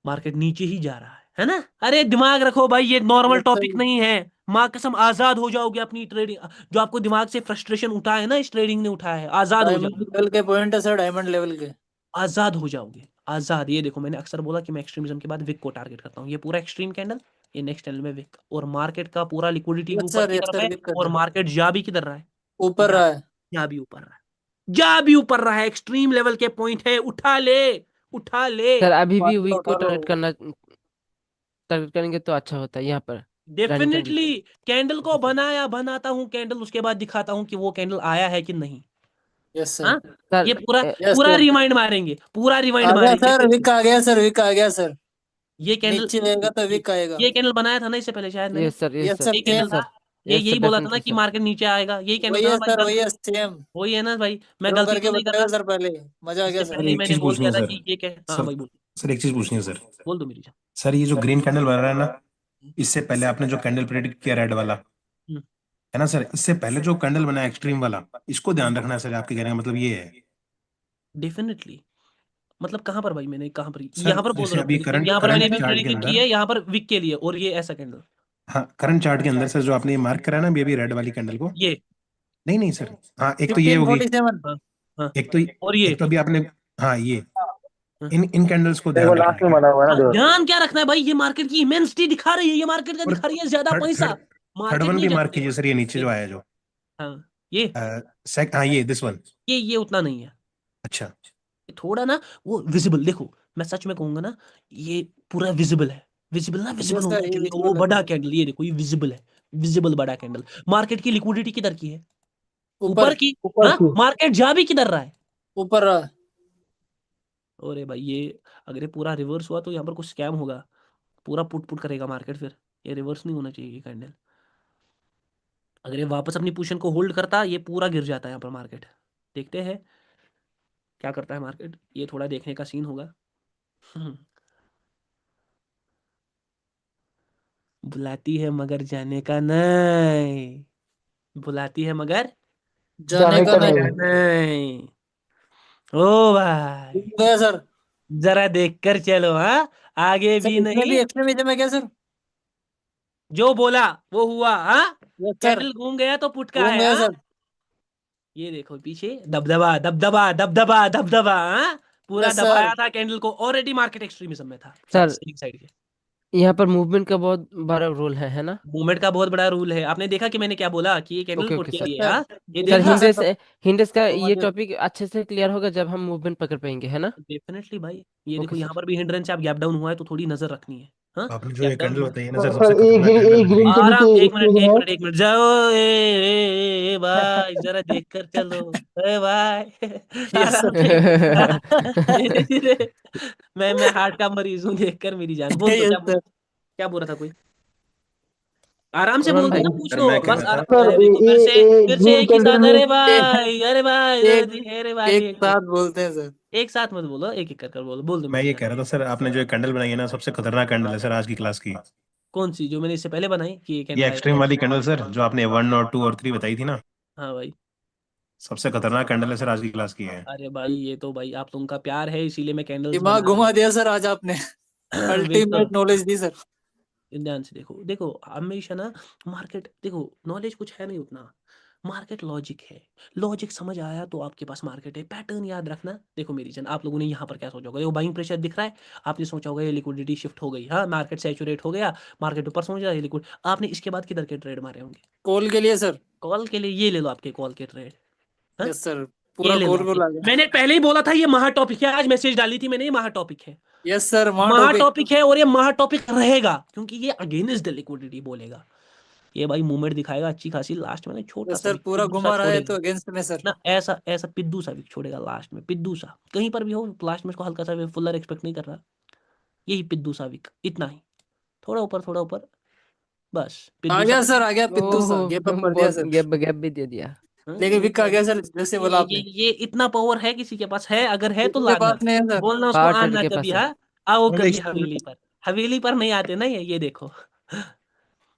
मार्केट नीचे ही जा रहा है ना? अरे दिमाग रखो भाई, ये नॉर्मल Yes, टॉपिक sir. नहीं है। माँ कसम, आजाद हो जाओगे अपनी ट्रेडिंग। जो आपको दिमाग से फ्रस्ट्रेशन उठा है ना, इस ट्रेडिंग ने उठाया है, आजाद हो डायमंड जाओगे। लेवल के पॉइंट है सर, डायमंड लेवल के। आजाद हो जाओगे, आजाद। ये देखो, मैंने अक्सर बोला कि मैं एक्सट्रीमिज्म के बाद विक को टारगेट करता हूँ। ये पूरा एक्सट्रीम कैंडल, ये नेक्स्ट कैंडल में विक, और मार्केट का पूरा लिक्विडिटी भी यस ऊपर सर, की यस तरफ सर, है, विक कर और दो। मार्केट जा भी किधर रहा है? ऊपर जा, रहा है। जा भी ऊपर रहा है, जा भी ऊपर रहा है। एक्सट्रीम लेवल के पॉइंट है, उठा ले, उठा ले। सर अभी भी उठा वीक को लो। टारगेट करेंगे तो अच्छा होता है यहाँ पर। Running definitely condition. कैंडल को बनाया, बनाता हूँ कैंडल, उसके बाद दिखाता हूँ कि वो कैंडल आया है कि नहीं। Yes sir. हाँ, सर ये पूरा यस पूरा सर। रिमाइंड मारेंगे, पूरा रिमाइंड आ गया मारेंगे। सर, विक आ गया सर, विक आ गया सर। ये कैंडल, नीचे जाएगा तो विक आएगा। ये कैंडल बनाया था ना इससे पहले शायद मैंने। Yes sir, yes yes sir, sir, ये यस कैंडल सेम। था, सर, ये यस सर, यही बोला था ना डेफिनेटली कि सर। मार्केट नीचे आएगा। यही कैंडल वही था ना है भाई, सर, वही गलती है, सेम। वही है ना भाई। मैं ड्रॉ गलती करके तो नहीं कर बताया रहा। सर पहले। मजा आ इससे गया सर। पहले सर ही एक मैंने चीज बोल पूछनी दिया है था सर। कि ये क्या। हाँ सर भाई बोल, सर एक चीज पूछनी है सर। बोल दो मेरी जान। सर ये जो ग्रीन कैंडल बन रहा है ना, इससे पहले आपने जो कैंडल प्रेडिक्ट किया रेड वाला, हम्म, है ना सर, इससे पहले जो कैंडल बना एक्सट्रीम वाला, इसको हम्म। ध्यान रखना है सर। आपके कहने का मतलब ये है डेफिनेटली। मतलब कहाँ पर भाई? मैंने कहाँ पर? सर, यहाँ पर बोल जैसे रखो, अभी देखो करंट यहाँ पर मैंने करंट भी चार्ट के प्रेडिक्ट की अंदर, है, यहाँ पर विक के लिए, और ये ऐसा कैंडल, हाँ करंट चार्ट के अंदर सर, जो आपने ये मार्क करा है ना अभी रेड वाली कैंडल को, ये। नहीं नहीं सर, हाँ एक तो ये होगी, 1547। हाँ, हाँ, एक तो और ये। एक तो अभी आपने, हाँ ये, हाँ। इन इन कैंडल्स को देखो ध्यान रखना लास्ट में है। बना हुआ है ना, देखो। ध्यान क्या रखना है भाई? ये मार्केट की इमेंसिटी दिखा रही है, ये मार्केट का और दिखा रही है ज्यादा थर्ड पैसा। थर्ड थर्ड मार्केट वन नहीं भी जा मार्क रही है। कीजिए सर, ये नीचे जो आया जो, हाँ, ये हाँ ये दिस वन। ये उतना नहीं है। अच्छा ये थोड़ा ना वो विजिबल, देखो मैं सच में कहूंगा ना, ये पूरा विजिबल है। विजिबल ना, विजिबल यस होना सर, ये चाहिए। वो विजिबल है। बड़ा कैंडल, ये देखो, ये विजिबल है, विजिबल बड़ा कैंडल। मार्केट की लिक्विडिटी किधर की है? ऊपर ऊपर की। ऊपर हाँ, की। मार्केट जा भी किधर रहा है? ऊपर रहा। अरे भाई ये अगर ये पूरा रिवर्स हुआ तो यहाँ पर कुछ स्कैम होगा, पूरा पुट पुट करेगा मार्केट, फिर ये रिवर्स नहीं होना चाहिए ये कैंडल। अगर ये वापस अपनी पोजीशन को होल्ड करता ये पूरा गिर जाता है यहाँ पर मार्केट। देखते हैं क्या करता है मार्केट, ये थोड़ा देखने का सीन होगा। बुलाती है मगर जाने का नहीं, बुलाती है मगर जाने जाने का का नहीं। नहीं। नहीं। ओ भाई गया सर। जरा देख कर चलो, हाँ, आगे सर भी इसमें भी नहीं, एक्सट्रीमिज्म है क्या सर? जो बोला वो हुआ। हाँ, यस सर। कैंडल घूम गया तो पुट का घूम है। गया हाँ, सर। ये देखो पीछे दबदबा दबदबा दबदबा दबदबा। हाँ, पूरा यस सर। दबाया था कैंडल को, ऑलरेडी मार्केट एक्सट्रीमिज्म में था सर सेलिंग साइड के। यहाँ पर मूवमेंट का बहुत बड़ा रोल है ना? मूवमेंट का बहुत बड़ा रूल है। आपने देखा कि मैंने क्या बोला कि ये कैंडल ओके पुट ओके के सर। लिए। सर हाँ, ये सर देखा। हिंडेस हिंडेस का घुमा ये दिया। टॉपिक अच्छे से क्लियर होगा जब हम मूवमेंट पकड़ पाएंगे, है ना? डेफिनेटली भाई, ये देखो ओके यहाँ सर। पर भी हिंड्रेंस से आप गैप डाउन हुआ है तो थोड़ी नजर रखनी है। हाँ, आपने जो गैप ये डाउन कैंडल हुआ। बताई है ना सर सर, सबसे सर ए खतरनाक ग्रीन कैंडल के है। भी आराम, तो एक मिनट स्क्रीन एक है। मिनट एक मिनट जाओ, ए भाई जरा देख कर चलो। ए भाई यस आराम से। हाँ, धीरे धीरे। मैं हार्ट का मरीज हूँ, देख कर मेरी जान। बोल सर। दो यस क्या सर। क्या बोल रहा था कोई? आराम से रोहन बोल दो भाई। ना, पूछ सर लो मैं कह बस। रहा था, सर देखो ए फिर से ग्रीन एक ही कैंडल साथ। में अरे भाई जरा एक अरे भाई एक साथ बोलते हैं सर। एक साथ मत बोलो, एक एक कर बोलो। बोल दो मैं मेरी ये जान। कह रहा था सर, आपने जो ये कैंडल बनाई है ना, सबसे खतरनाक कैंडल है सर आज की क्लास की। कौन सी जो मैंने इससे पहले बनाई कि ये ये कैंडल आएगा? एक्सट्रीम वाली कैंडल सर, जो आपने 1 और 2 और 3 बताई थी ना, हाँ भाई। सबसे खतरनाक कैंडल है सर आज की क्लास की है। अरे भाई ये तो भाई आप लोगों का प्यार है इसीलिए मैं कैंडल्स दिमाग बना घुमा दिया सर आज आपने। रहा हूँ। वही तो। अल्टीमेट नॉलेज दी सर। ध्यान से देखो देखो हमेशा ना, मार्केट देखो, नॉलेज कुछ है नहीं उतना, मार्केट लॉजिक है। लॉजिक समझ आया तो आपके पास मार्केट है। पैटर्न याद रखना। देखो मेरी जान, आप लोगों ने यहाँ पर क्या सोचा होगा? देखो बाइंग प्रेशर दिख रहा है, आपने सोचा होगा ये लिक्विडिटी शिफ्ट हो गई। हाँ, मार्केट सैचुरेट हो गया, मार्केट ऊपर समझ रहा है लिक्विड। आपने इसके बाद किधर के ट्रेड मारे होंगे? कॉल के लिए सर। कॉल के लिए ये ले लो आपके कॉल के ट्रेड। हाँ, यस सर। ये पूरा ले लो कॉल को आपके। लगा। मैंने पहले ही बोला था ये महा टॉपिक है, आज मैसेज डाली थी मैंने, ये महा टॉपिक है। Yes sir. वहाँ महा टॉपिक। टॉपिक है और ये महा टॉपिक रहेगा क्योंकि ये अगेंस्ट द लिक्विडिटी बोलेगा। ये भाई मूवमेंट दिखाएगा अच्छी खासी, लास्ट में ना छोटा यस सा सर। विक पूरा पिद्दू सा घुमा रहा है छोड़ेगा तो अगेंस्ट में सर। ना, ऐसा ऐसा पिद्दू सा विक छोड़ेगा लास्ट में, पिद्दू सा कहीं पर भी हो लास्ट में इसको हल्का सा फुलर एक्सपेक्ट नहीं कर रहा। यही पिद्दू सा विक, इतना ही, थोड़ा ऊपर, बस आ पिद्दू सा। गया सर। आ गया पिद्दू सा। ओह गेप अप कर दिया बहुत सर। गैप गैप भी दे दिया। हाँ, लेकिन ये विक आ तो गया सर जैसे बोला आपने। ये इतना पावर है किसी के पास है? अगर है तो किसी के लाना, पास नहीं है सर। बोलना उसको पावर ट्रेडर आना के कभी। पास है। हाँ, आओ और कभी एक हवेली पर। हवेली पर नहीं आते ना ये देखो।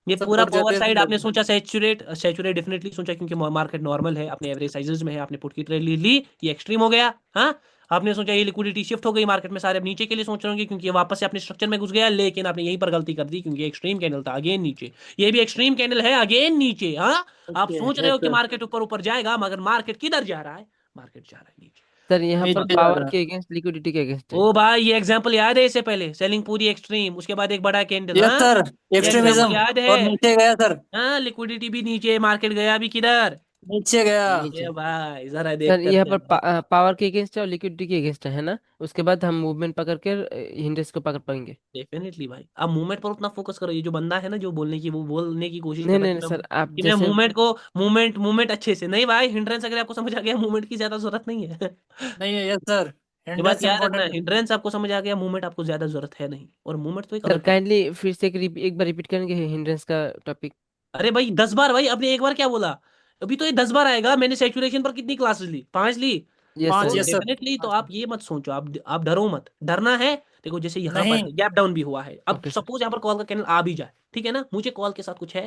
ये सब पूरा बढ़ पावर जाते हैं साइड आपने सर। सोचा सैचुरेट, सैचुरेट डेफिनेटली सोचा क्योंकि मार्केट नॉर्मल है, अपने एवरेज साइजेस में है, आपने पुट की ट्रेड ली, ये एक्सट्रीम हो गया। हाँ, आपने सोचा ये लिक्विडिटी शिफ्ट हो गई मार्केट में, सारे अब नीचे के लिए सोच रहे होंगे क्योंकि ये वापस से अपने स्ट्रक्चर में घुस गया, लेकिन आपने यहीं पर गलती कर दी क्योंकि एक्सट्रीम कैंडल था, अगेन नीचे। ये भी एक्सट्रीम कैंडल है, अगेन नीचे। हाँ, आप सोच रहे यस हो कि सर। मार्केट ऊपर ऊपर जाएगा, मगर मार्केट किधर जा रहा है? मार्केट जा रहा है नीचे। सर यहाँ पर नीचे जा पावर रहा है। के अगेंस्ट लिक्विडिटी के अगेंस्ट है। ओ भाई ये एग्जांपल याद है? इससे पहले सेलिंग पूरी एक्सट्रीम, उसके बाद एक बड़ा कैंडल। यस हाँ, सर। ये एग्जांपल एक्सट्रीमिज्म। याद और है? नीचे गया सर। हाँ, लिक्विडिटी भी नीचे, मार्केट गया भी किधर? नीचे गया। ये नीचे। भाई जरा सर देख कर यहाँ पर चलो। पावर के अगेंस्ट है और लिक्विडिटी के अगेंस्ट है ना? उसके बाद हम मूवमेंट पकड़ कर हिंडेस को पकड़ पाएंगे। डेफिनेटली भाई, अब मूवमेंट पर उतना फोकस करो। ये जो बंदा है ना जो बोलने की, वो बोलने की कोशिश नहीं कर रहा नहीं है नहीं सर, आप कि मैं जैसे मूवमेंट को, मूवमेंट अच्छे से नहीं भाई। हिंड्रेंस अगर आपको समझ आ गया, मूवमेंट की ज्यादा जरूरत नहीं है। नहीं है। Yes sir. ये बात हिंड्रेंस याद रखना, इंपॉर्टेंट है। हिंड्रेंस आपको समझ आ गया, मूवमेंट आपको ज्यादा जरूरत है नहीं, और मूवमेंट तो एक सर अलग टॉपिक। काइंडली फिर से एक बार रिपीट करेंगे हिंड्रेंस का टॉपिक? अरे भाई 10 बार भाई, आपने एक बार क्या बोला? अभी तो ये 10 बार आएगा। मैंने सैचुरेशन पर कितनी क्लासेस ली? 5 ली। यस पांच। सर तो यस यस। सर। डेफिनेटली तो आप ये मत सोचो, आप डरो मत, डरना है। देखो जैसे यहाँ पर नहीं। गैप डाउन भी हुआ है, अब ओके सर। सपोज यहाँ पर कॉल का कैंडल आ भी जाए, ठीक है ना, मुझे कॉल के साथ कुछ है,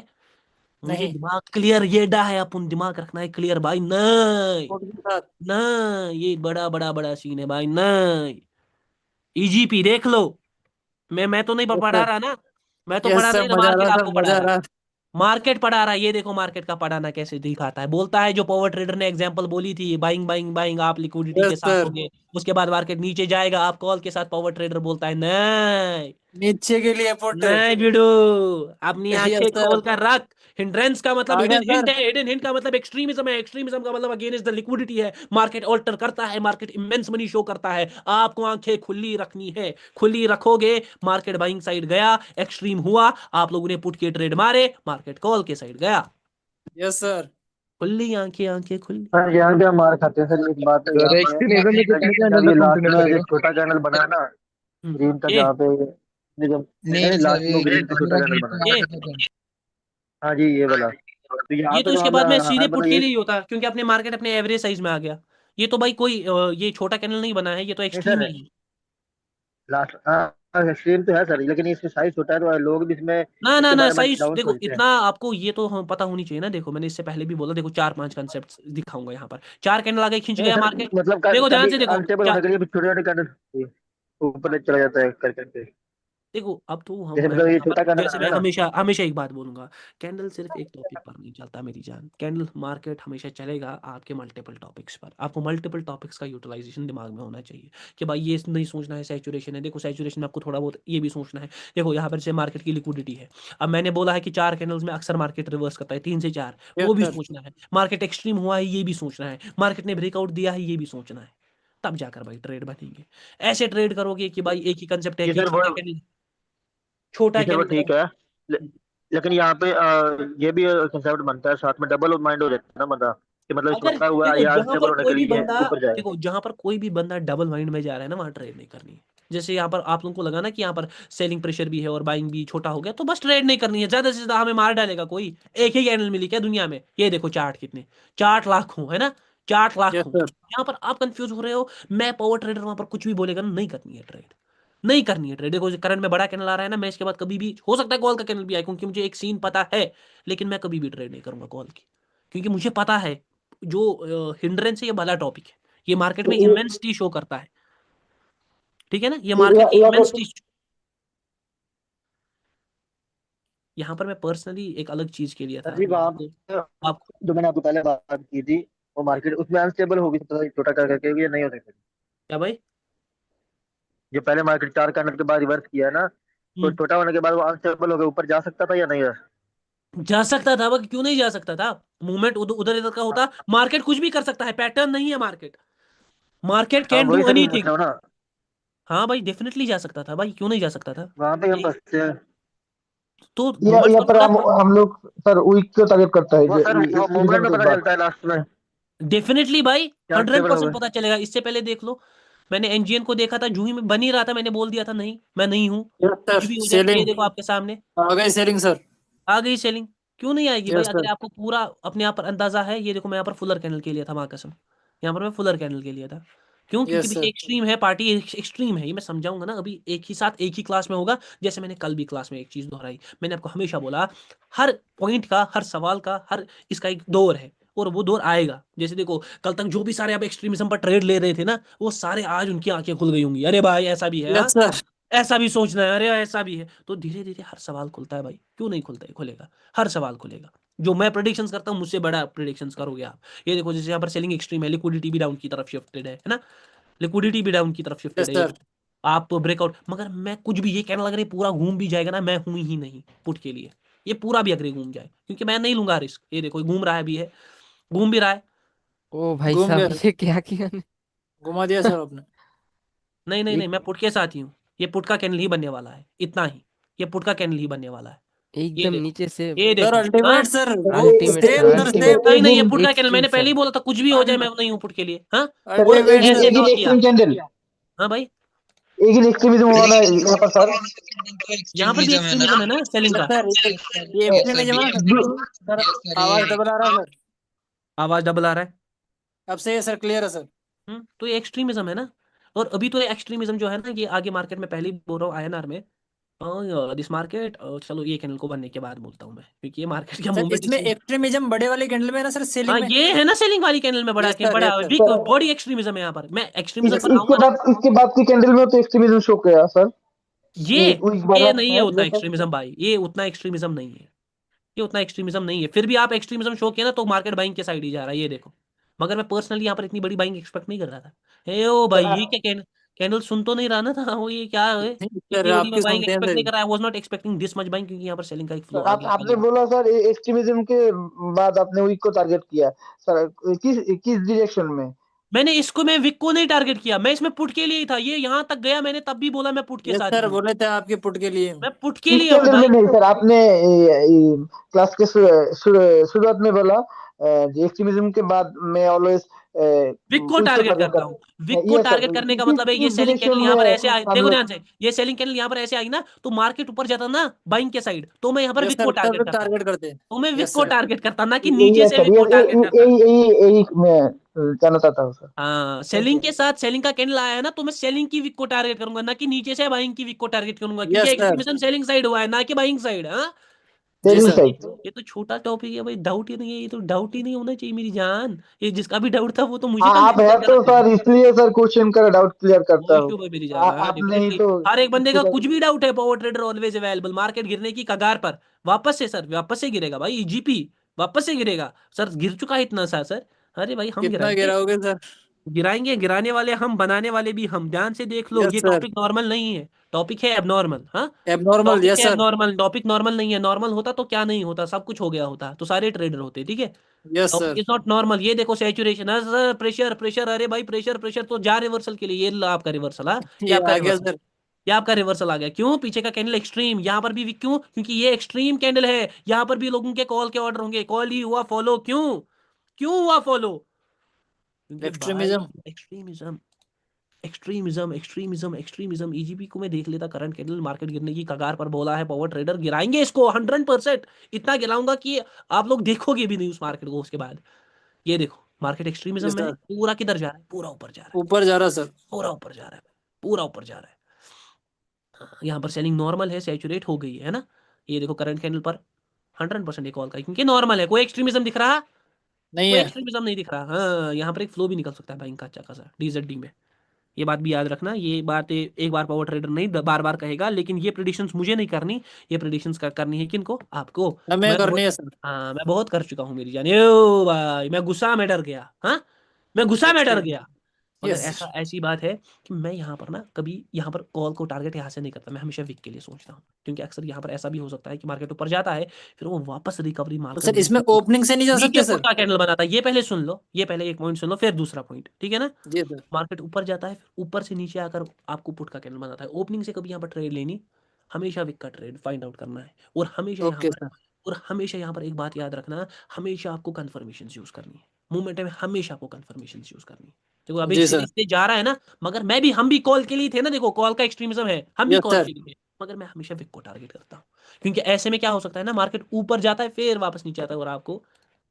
मुझे नहीं। दिमाग क्लियर, ये डा है अपन, दिमाग रखना है क्लियर भाई। नहीं, कोड के साथ। नहीं, ये बड़ा बड़ा बड़ा सीन है भाई। नहीं, ईजीपी देख लो। मैं तो नहीं यस पढ़ा सर। रहा ना, मैं तो यस पढ़ा सर। नहीं रहा, मजा आ मार्केट रहा आपको सर। पढ़ा मजा आ रहा है। रहा। मार्केट पढ़ा रहा है, ये देखो मार्केट का पढ़ाना कैसे दिखाता है। बोलता है जो पावर ट्रेडर ने एग्जांपल बोली थी, बाइंग बाइंग बाइंग, आप लिक्विडिटी यस के साथ सर। होगे, उसके बाद मार्केट नीचे जाएगा, आप कॉल के साथ पावर ट्रेडर बोलता है नहीं नीचे के लिए पुट। नहीं भिड़ो, अपनी यस आंखें सर। खोल कर रख। हिंड्रेंस का मतलब आ गया हिडन हिंट सर। है, हिडन हिंट का मतलब एक्सट्रीमिज्म है, एक्सट्रीमिज्म का मतलब अगेंस्ट द लिक्विडिटी है। मार्केट ऑल्टर करता है, मार्केट इमेंस मनी शो करता है, आपको आंखें खुली रखनी है, खुली रखोगे। मार्केट बाइंग साइड गया, एक्सट्रीम हुआ, आप लोगों ने पुट के ट्रेड मारे, मार्केट कॉल के साइड गया। Yes sir. खुली आंखें, आंखें खुली। सर यहाँ पे हम मार खाते हैं सर, एक बात है सर यहाँ एक्सट्रीमिज्म में कितने पे, चैनल जब ये तक लास्ट कंटिन्यू में जो करेगा? छोटा चैनल बना है ना ग्रीन का, ये जहाँ पे निगम नहीं सर, लास्ट में ग्रीन का छोटा मेरा चैनल गेट बना है। ये हाँ जी, ये वाला, तो यहाँ ये तो पे जो इसके हम बाद में सीधे मतलब पुट के ये लिए ही होता, क्योंकि अपने मार्केट अपने एवरेज साइज में आ गया। ये तो भाई कोई ये छोटा कैंडल नहीं बना है, ये तो नहीं एक्सट्रीम सर, ही है। लास्ट हाँ स्ट्रीम तो है सर, लेकिन इसमें साइज छोटा है तो लोग भी इसमें ना ना इसके ना बारे में साइज डाउन देखो, सोचते हैं। इतना आपको ये तो हम पता होनी चाहिए ना। देखो मैंने इससे पहले भी बोला, देखो 4-5 कंसेप्ट दिखाऊंगा यहाँ पर। 4 कैंडल आगे खींच नहीं गया सर, मार्केट। मतलब देखो ध्यान कभी से देखो, अनस्टेबल होने के लिए छोटे छोटे कैंडल ऊपर चला जाता है कर करके। देखो अब तो हम जैसे मैं मतलब ये यहाँ पर छोटा कैंडल जैसे है मैं ना। हमेशा हमेशा एक बात बोलूंगा, कैंडल सिर्फ एक टॉपिक पर नहीं चलता मेरी जान। कैंडल मार्केट हमेशा चलेगा आपके मल्टीपल टॉपिक्स पर। आपको मल्टीपल टॉपिक्स का यूटिलाइजेशन दिमाग में होना चाहिए कि भाई ये नहीं सोचना है सैचुरेशन है। देखो सैचुरेशन में आपको थोड़ा बहुत ये भी सोचना है। देखो यहाँ पर से मार्केट की लिक्विडिटी है, अब मैंने बोला है कि 4 कैंडल्स में अक्सर मार्केट रिवर्स करता है, 3 से 4, यस वो भी सर। सोचना है। मार्केट एक्सट्रीम हुआ है, ये भी सोचना है। मार्केट ने ब्रेकआउट दिया है, ये भी सोचना है। तब जाकर भाई ट्रेड बनेंगे। ऐसे ट्रेड करोगे कि भाई एक ही कंसेप्ट है जी कि सर वो, छोटा कैंडल, छोटा जी सर वो कैंडल ठीक है, लेकिन यहाँ पे ये भी कंसेप्ट बनता है साथ में, डबल माइंड हो जाता है ना बंदा, कि मतलब अगर छोटा हुआ है देखो या जहां अनस्टेबल पर होने के कोई भी लिए बंदा, ऊपर जाएगा। देखो जहां पर कोई भी बंदा डबल माइंड में जा रहा है ना, वहां ट्रेड नहीं करनी है। जैसे यहाँ पर आप लोगों को लगा ना कि यहाँ पर सेलिंग प्रेशर भी है और बाइंग भी, छोटा हो गया, तो बस ट्रेड नहीं करनी है। ज्यादा से ज्यादा हमें मार डालेगा कोई। एक ही कैंडल मिली क्या दुनिया में? ये देखो चार्ट कितने, 4 लाख हो, है ना, 4 लाख यस हो। सर। यहाँ पर आप कंफ्यूज हो रहे हो। मैं पावर ट्रेडर, वहां पर कुछ भी बोलेगा ना, नहीं करनी है ट्रेड, नहीं करनी है ट्रेड। देखो करंट में बड़ा कैंडल आ रहा है ना, मैं इसके बाद कभी भी, हो सकता है कॉल का कैंडल भी आए, क्योंकि मुझे एक सीन पता है, लेकिन मैं कभी भी ट्रेड नहीं करूंगा कॉल की, क्योंकि मुझे पता है जो हिंड्रेंस है ये भला टॉपिक है, ये मार्केट में इमेंसिटी शो करता है। ठीक है ना, ये मार्केट की इमेंसिटी। यहाँ पर मैं पर्सनली एक अलग चीज के लिए सर था, जी मैं वहाँ आपको पे आपको जो मैंने आपको पहले बात की थी, वो मार्केट उसमें अनस्टेबल होगी, तो छोटा कर करके ये नहीं हो सकता। क्या भाई? जो पहले मार्केट 4 कैंडल के बाद रिवर्स किया है ना, तो हम्म, छोटा होने के बाद वो अनस्टेबल हो गया, ऊपर जा सकता था या नहीं? जा सकता था, वह क्यों नहीं जा सकता था? मूवमेंट उधर उधर इधर का होता, मार्केट कुछ भी कर सकता है, पैटर्न नहीं है मार्केट। मार्केट हाँ कैन डू वही सर मैं पूछ एनीथिंग। रहा हूँ ना, हाँ भाई डेफिनेटली जा सकता था भाई, क्यों नहीं जा सकता था? वहां पे हम ये फंसते हैं। तो या मूवमेंट को पर थोड़ा, हम लोग सर वीक को टारगेट करता है वो सर वो मूवमेंट एक्सट्रीमिज्म में के पता बाद। चलता है लास्ट में, डेफिनेटली भाई क्या हंड्रेड अनस्टेबल हो परसेंट गए। पता चलेगा। इससे पहले देख लो, मैंने एनजीएन को देखा था, जूही में बन ही रहा था, मैंने बोल दिया था नहीं मैं नहीं हूं, यस कुछ सर। भी हो जाए। ये सेलिंग देखो आपके सामने आ गई, सेलिंग सर। आ गई सेलिंग। क्यों नहीं आएगी भाई? यस अगर सर। आपको पूरा अपने आप पर अंदाजा है, ये देखो मैं यहाँ पर फुलर कैंडल के लिए था, माँ कसम, यहाँ पर मैं फुलर कैंडल के लिए था। क्यों? क्योंकि यस भाई सर। एक्सट्रीम है, पार्टी एक्सट्रीम है, ये मैं समझाऊंगा ना अभी, एक ही साथ एक ही क्लास में होगा। जैसे मैंने कल भी क्लास में एक चीज दोहराई, मैंने आपको हमेशा बोला, हर पॉइंट का, हर सवाल का, हर इसका एक दौर है, और वो दौर आएगा। जैसे देखो कल तक जो भी सारे आप एक्सट्रीमिज्म पर ट्रेड ले रहे थे ना, वो सारे आज उनकी आंखें खुल गई होंगी, अरे भाई ऐसा भी है, हाँ यस सर। ऐसा भी सोचना है, अरे ऐसा भी है। तो धीरे धीरे हर सवाल खुलता है भाई, क्यों नहीं खुलता है? खुलेगा, हर सवाल खुलेगा। जो मैं प्रेडिक्शंस करता हूँ, मुझसे बड़ा प्रेडिक्शंस करोगे आप। ये देखो जैसे यहाँ पर सेलिंग एक्सट्रीम है, लिक्विडिटी भी डाउन की तरफ शिफ्टेड है ना, लिक्विडिटी भी डाउन की तरफ शिफ्टेड यस है, ये सर। देखो। आप ब्रेकआउट, मगर मैं कुछ भी, ये कहने लग रही पूरा घूम भी जाएगा ना, मैं हूं ही नहीं पुट के लिए। ये पूरा भी अगर घूम जाए, क्योंकि मैं नहीं लूंगा रिस्क। ये देखो घूम रहा है भी है, घूम भी रहा है। ओ भाई घूम साहब, गया, ये क्या किया ने? घुमा दिया सर आपने। नहीं नहीं एक नहीं, मैं पुट के साथ ही हूँ। ये पुट का कैंडल ही बनने वाला है, इतना ही। ये पुट का कैंडल ही बनने वाला है। ये एकदम देखो, नीचे से। ये सर देखो, हाँ। अल्टीमेट सर, वो ultimate same sir, sir same. नहीं नहीं, ये पुट का एक कैंडल, मैंने स्ट्रीम पहले ही सर। बोला था, कुछ भी हो जाए मैं नहीं हूँ पुट के लिए, हाँ। अल्टीमेट एक सर। ऐसे ही दावा किया। एक्सट्रीम कैंडल, हाँ भाई, एक ही एक्सट्रीमिज्म वाला है यहाँ पर सर। यहाँ पर भी एक्सट्रीमिज्म है ना सेलिंग यस का। सर, ये एक्सट्रीमिज्म है ना सर। सर आवाज डबल आ रहा है सर। आवाज डबल आ रहा है। अब सही है सर, क्लियर है सर। तो ये एक्सट्रीमिज्म है ना। और अभी तो ये एक्सट्रीमिज्म जो है ना, ये आगे मार्केट में, पहले ही बोल रहा हूँ आईएनआर में, दिस मार्केट, चलो ये कैंडल को बनने के बाद बोलता हूँ मैं, क्योंकि ये मार्केट का सर मूवमेंट इसमें इसी। एक्सट्रीमिज्म बड़े वाले कैंडल में है ना सर, हाँ सेलिंग में। ये है ना सेलिंग वाली कैंडल में, बड़ा यस सर, बड़ा yes sir. Big body extremism है यहाँ पर। मैं एक्सट्रीमिज्म पर आऊंगा ना। इसके बाद की कैंडल में तो एक्सट्रीमिज्म शो किया सर। ये वीक वाला ये नहीं है है उतना जो सर। एक्सट्रीमिज्म भाई, ये उतना एक्सट्रीमिज्म नहीं है। ये उतना एक्सट्रीमिज्म नहीं है, फिर भी आप एक्सट्रीमिज्म शो किया ना, तो मार्केट बाइंग के साइड ही जा रहा है, ये देखो। मगर मैं पर्सनली यहाँ पर इतनी बड़ी बाइंग एक्सपेक्ट नहीं कर रहा था, हे ओ भाई, सर ये क्या कैंडल सुन तो नहीं रहा ना था वो, ये क्या है नहीं सर, इतनी बड़ी मैं आपकी बाइंग सुनते हैं एक्सपेक्ट सर। नहीं कर रहा, I was not expecting this much buying, क्योंकि यहाँ पर सेलिंग का एक फ्लो सर आ आप गया आपने पहले। बोला सर एक्सट्रीमिज्म के बाद आपने वीक को टारगेट किया सर, किस किस डायरेक्शन में? मैंने इसको, मैं विक को नहीं टारगेट किया, मैं इसमें पुट के लिए ही था, ये यहाँ तक गया मैंने तब भी बोला मैं पुट के यस साथ ही सर, हूँ। बोले थे आपके पुट के लिए। मैं पुट के इस लिए हूँ कैंडल में भाई। नहीं सर, आपने क्लास के शुरुआत में बोला एक्सट्रीमिज्म के बाद मैं ऑलवेज विक को वीक को टारगेट टारगेट करता करता हूँ। हूँ। विक को ये सर टारगेट करने का किस मतलब है, ये किस सेलिंग डायरेक्शन कैंडल यहाँ पर ऐसे में आई, हम देखो लोग? ध्यान से, ये सेलिंग कैंडल यहाँ पर ऐसे आई ना, तो मार्केट ऊपर जाता ना बाइंग के साइड, तो मैं यहाँ पर यस विक को सर, टारगेट तब करता, टारगेट करते। तो मैं विक यस को सर। टारगेट करता ना कि यही नीचे है से सर, विक ये को टारगेट करता। यही यही यही मैं जानना चाहता हूँ सर। हाँ, सेलिंग के साथ सेलिंग का कैंडल आया है ना, तो मैं सेलिंग की विक को टारगेट करूंगा, ना कि नीचे से बाइंग की विक को टारगेट करूंगा, क्योंकि yes sir. Extremism selling side हुआ है ना कि बाइंग साइड। हाँ, जी सेलिंग सर। साइड। ये तो छोटा टॉपिक है भाई, डाउट ही नहीं है, ये तो डाउट ही नहीं होना चाहिए मेरी जान, ये जिसका भी डाउट था वो तो मुझे आप है कंफ्यूजन तो करा। सर इसलिए सर क्वेश्चन का डाउट क्लियर नो करता हूँ। इश्यू भाई मेरी जान, हाँ आप नहीं डेफिनेटली, तो हर एक बंदे का किसी कुछ भी डाउट है, power trader always available, market गिरने की कगार पर, वापस से सर, वापस से गिरेगा भाई, जीपी वापस से गिरेगा सर, गिर चुका है इतना सा सर, अरे भाई हम कितना गिराएंगे, गिराओगे सर? गिराएंगे, गिराने वाले हम, बनाने वाले भी हम, ध्यान से देख लो, यस ये सर। टॉपिक नॉर्मल नहीं है, टॉपिक है एबनॉर्मल। हाँ, एबनॉर्मल, टॉपिक यस है सर। एबनॉर्मल, टॉपिक नॉर्मल नहीं है, नॉर्मल होता तो क्या नहीं होता, सब कुछ हो गया होता, तो सारे ट्रेडर होते, ठीक है। Yes topic sir. Is not normal, ये देखो सैचुरेशन, सर प्रेशर प्रेशर, अरे भाई प्रेशर प्रेशर, तो जा रिवर्सल के लिए, ये लो आपका रिवर्सल, हाँ, ये ये आपका आ गया रिवर्सल, सर। ये आपका रिवर्सल आ गया, क्यों, पीछे का कैंडल एक्सट्रीम, यहाँ पर भी क्यों, क्योंकि ये एक्सट्रीम कैंडल है, यहाँ पर भी लोगों के कॉल के ऑर्डर होंगे, कॉल ही हुआ फॉलो, क्यों, क्यों हुआ फॉलो, क्योंकि भाई extremism. Extremism, extremism extremism extremism, EGP को मैं देख लेता, करंट कैंडल मार्केट गिरने की कगार पर बोला है, पावर ट्रेडर गिराएंगे इसको 100%, इतना गिराऊंगा कि आप लोग देखोगे भी नहीं उस मार्केट को उसके बाद। ये देखो मार्केट एक्सट्रीमिज्म यस में है, सर। पूरा किधर जा रहा है, पूरा ऊपर जा रहा है, ऊपर जा रहा सर। पूरा ऊपर जा रहा है, पूरा ऊपर जा रहा है। हाँ, यहाँ पर सेलिंग नॉर्मल है, सैचुरेट हो गई है ना, ये देखो करंट कैंडल पर 100% एक कॉल का, क्योंकि नॉर्मल है, कोई एक्सट्रीमिज्म दिख रहा, नहीं कोई है। एक्सट्रीमिज्म नहीं दिख रहा। हाँ, यहाँ पर एक फ्लो भी निकल सकता है बैंक का अच्छा खासा डीजेड में, ये बात भी याद रखना, ये बात एक बार पावर ट्रेडर नहीं बार बार कहेगा, लेकिन ये प्रिडिक्शंस मुझे नहीं करनी, ये प्रिडिक्शंस करनी है किनको, आपको। हमें मैं करनी बहुत, है सर। हाँ मैं बहुत कर चुका हूँ मेरी जान, यो भाई मैं गुस्सा में डर गया, हाँ मैं गुस्सा में डर एक्सट्रीम। गया। मगर यस ऐसा, सर। ऐसी बात है कि मैं यहाँ पर ना कभी यहाँ पर कॉल को टारगेट यहाँ से नहीं करता, मैं हमेशा वीक के लिए सोचता हूँ, क्योंकि अक्सर यहाँ पर ऐसा भी हो सकता है कि मार्केट ऊपर जाता है, फिर वो वापस रिकवरी तो मारकर सर इसमें ओपनिंग से नहीं जा नीचे सकते पुट सर? का कैंडल बनाता है, ये पहले सुन लो, ये पहले एक पॉइंट सुन लो, फिर दूसरा पॉइंट, ठीक है ना। जी सर। मार्केट ऊपर जाता है, फिर ऊपर से नीचे आकर आपको पुट का कैंडल बनाता है, ओपनिंग से कभी यहाँ पर ट्रेड लेनी, हमेशा विक का ट्रेड फाइंड आउट करना है, और हमेशा यहाँ ओके पर, सर। और हमेशा यहाँ पर एक बात याद रखना, हमेशा आपको कन्फर्मेशन यूज करनी है, मूवमेंट में हमेशा आपको कन्फर्मेशन यूज करनी है। देखो अभी जी सर। इससे जा रहा है ना, मगर मैं भी, हम भी कॉल के लिए थे ना, देखो कॉल का एक्सट्रीमिज्म है, हम भी यस कॉल सर। के लिए थे, मगर मैं हमेशा विक को टारगेट करता हूँ, क्योंकि ऐसे में क्या हो सकता है ना, मार्केट ऊपर जाता है फिर वापस नीचे आता है, और आपको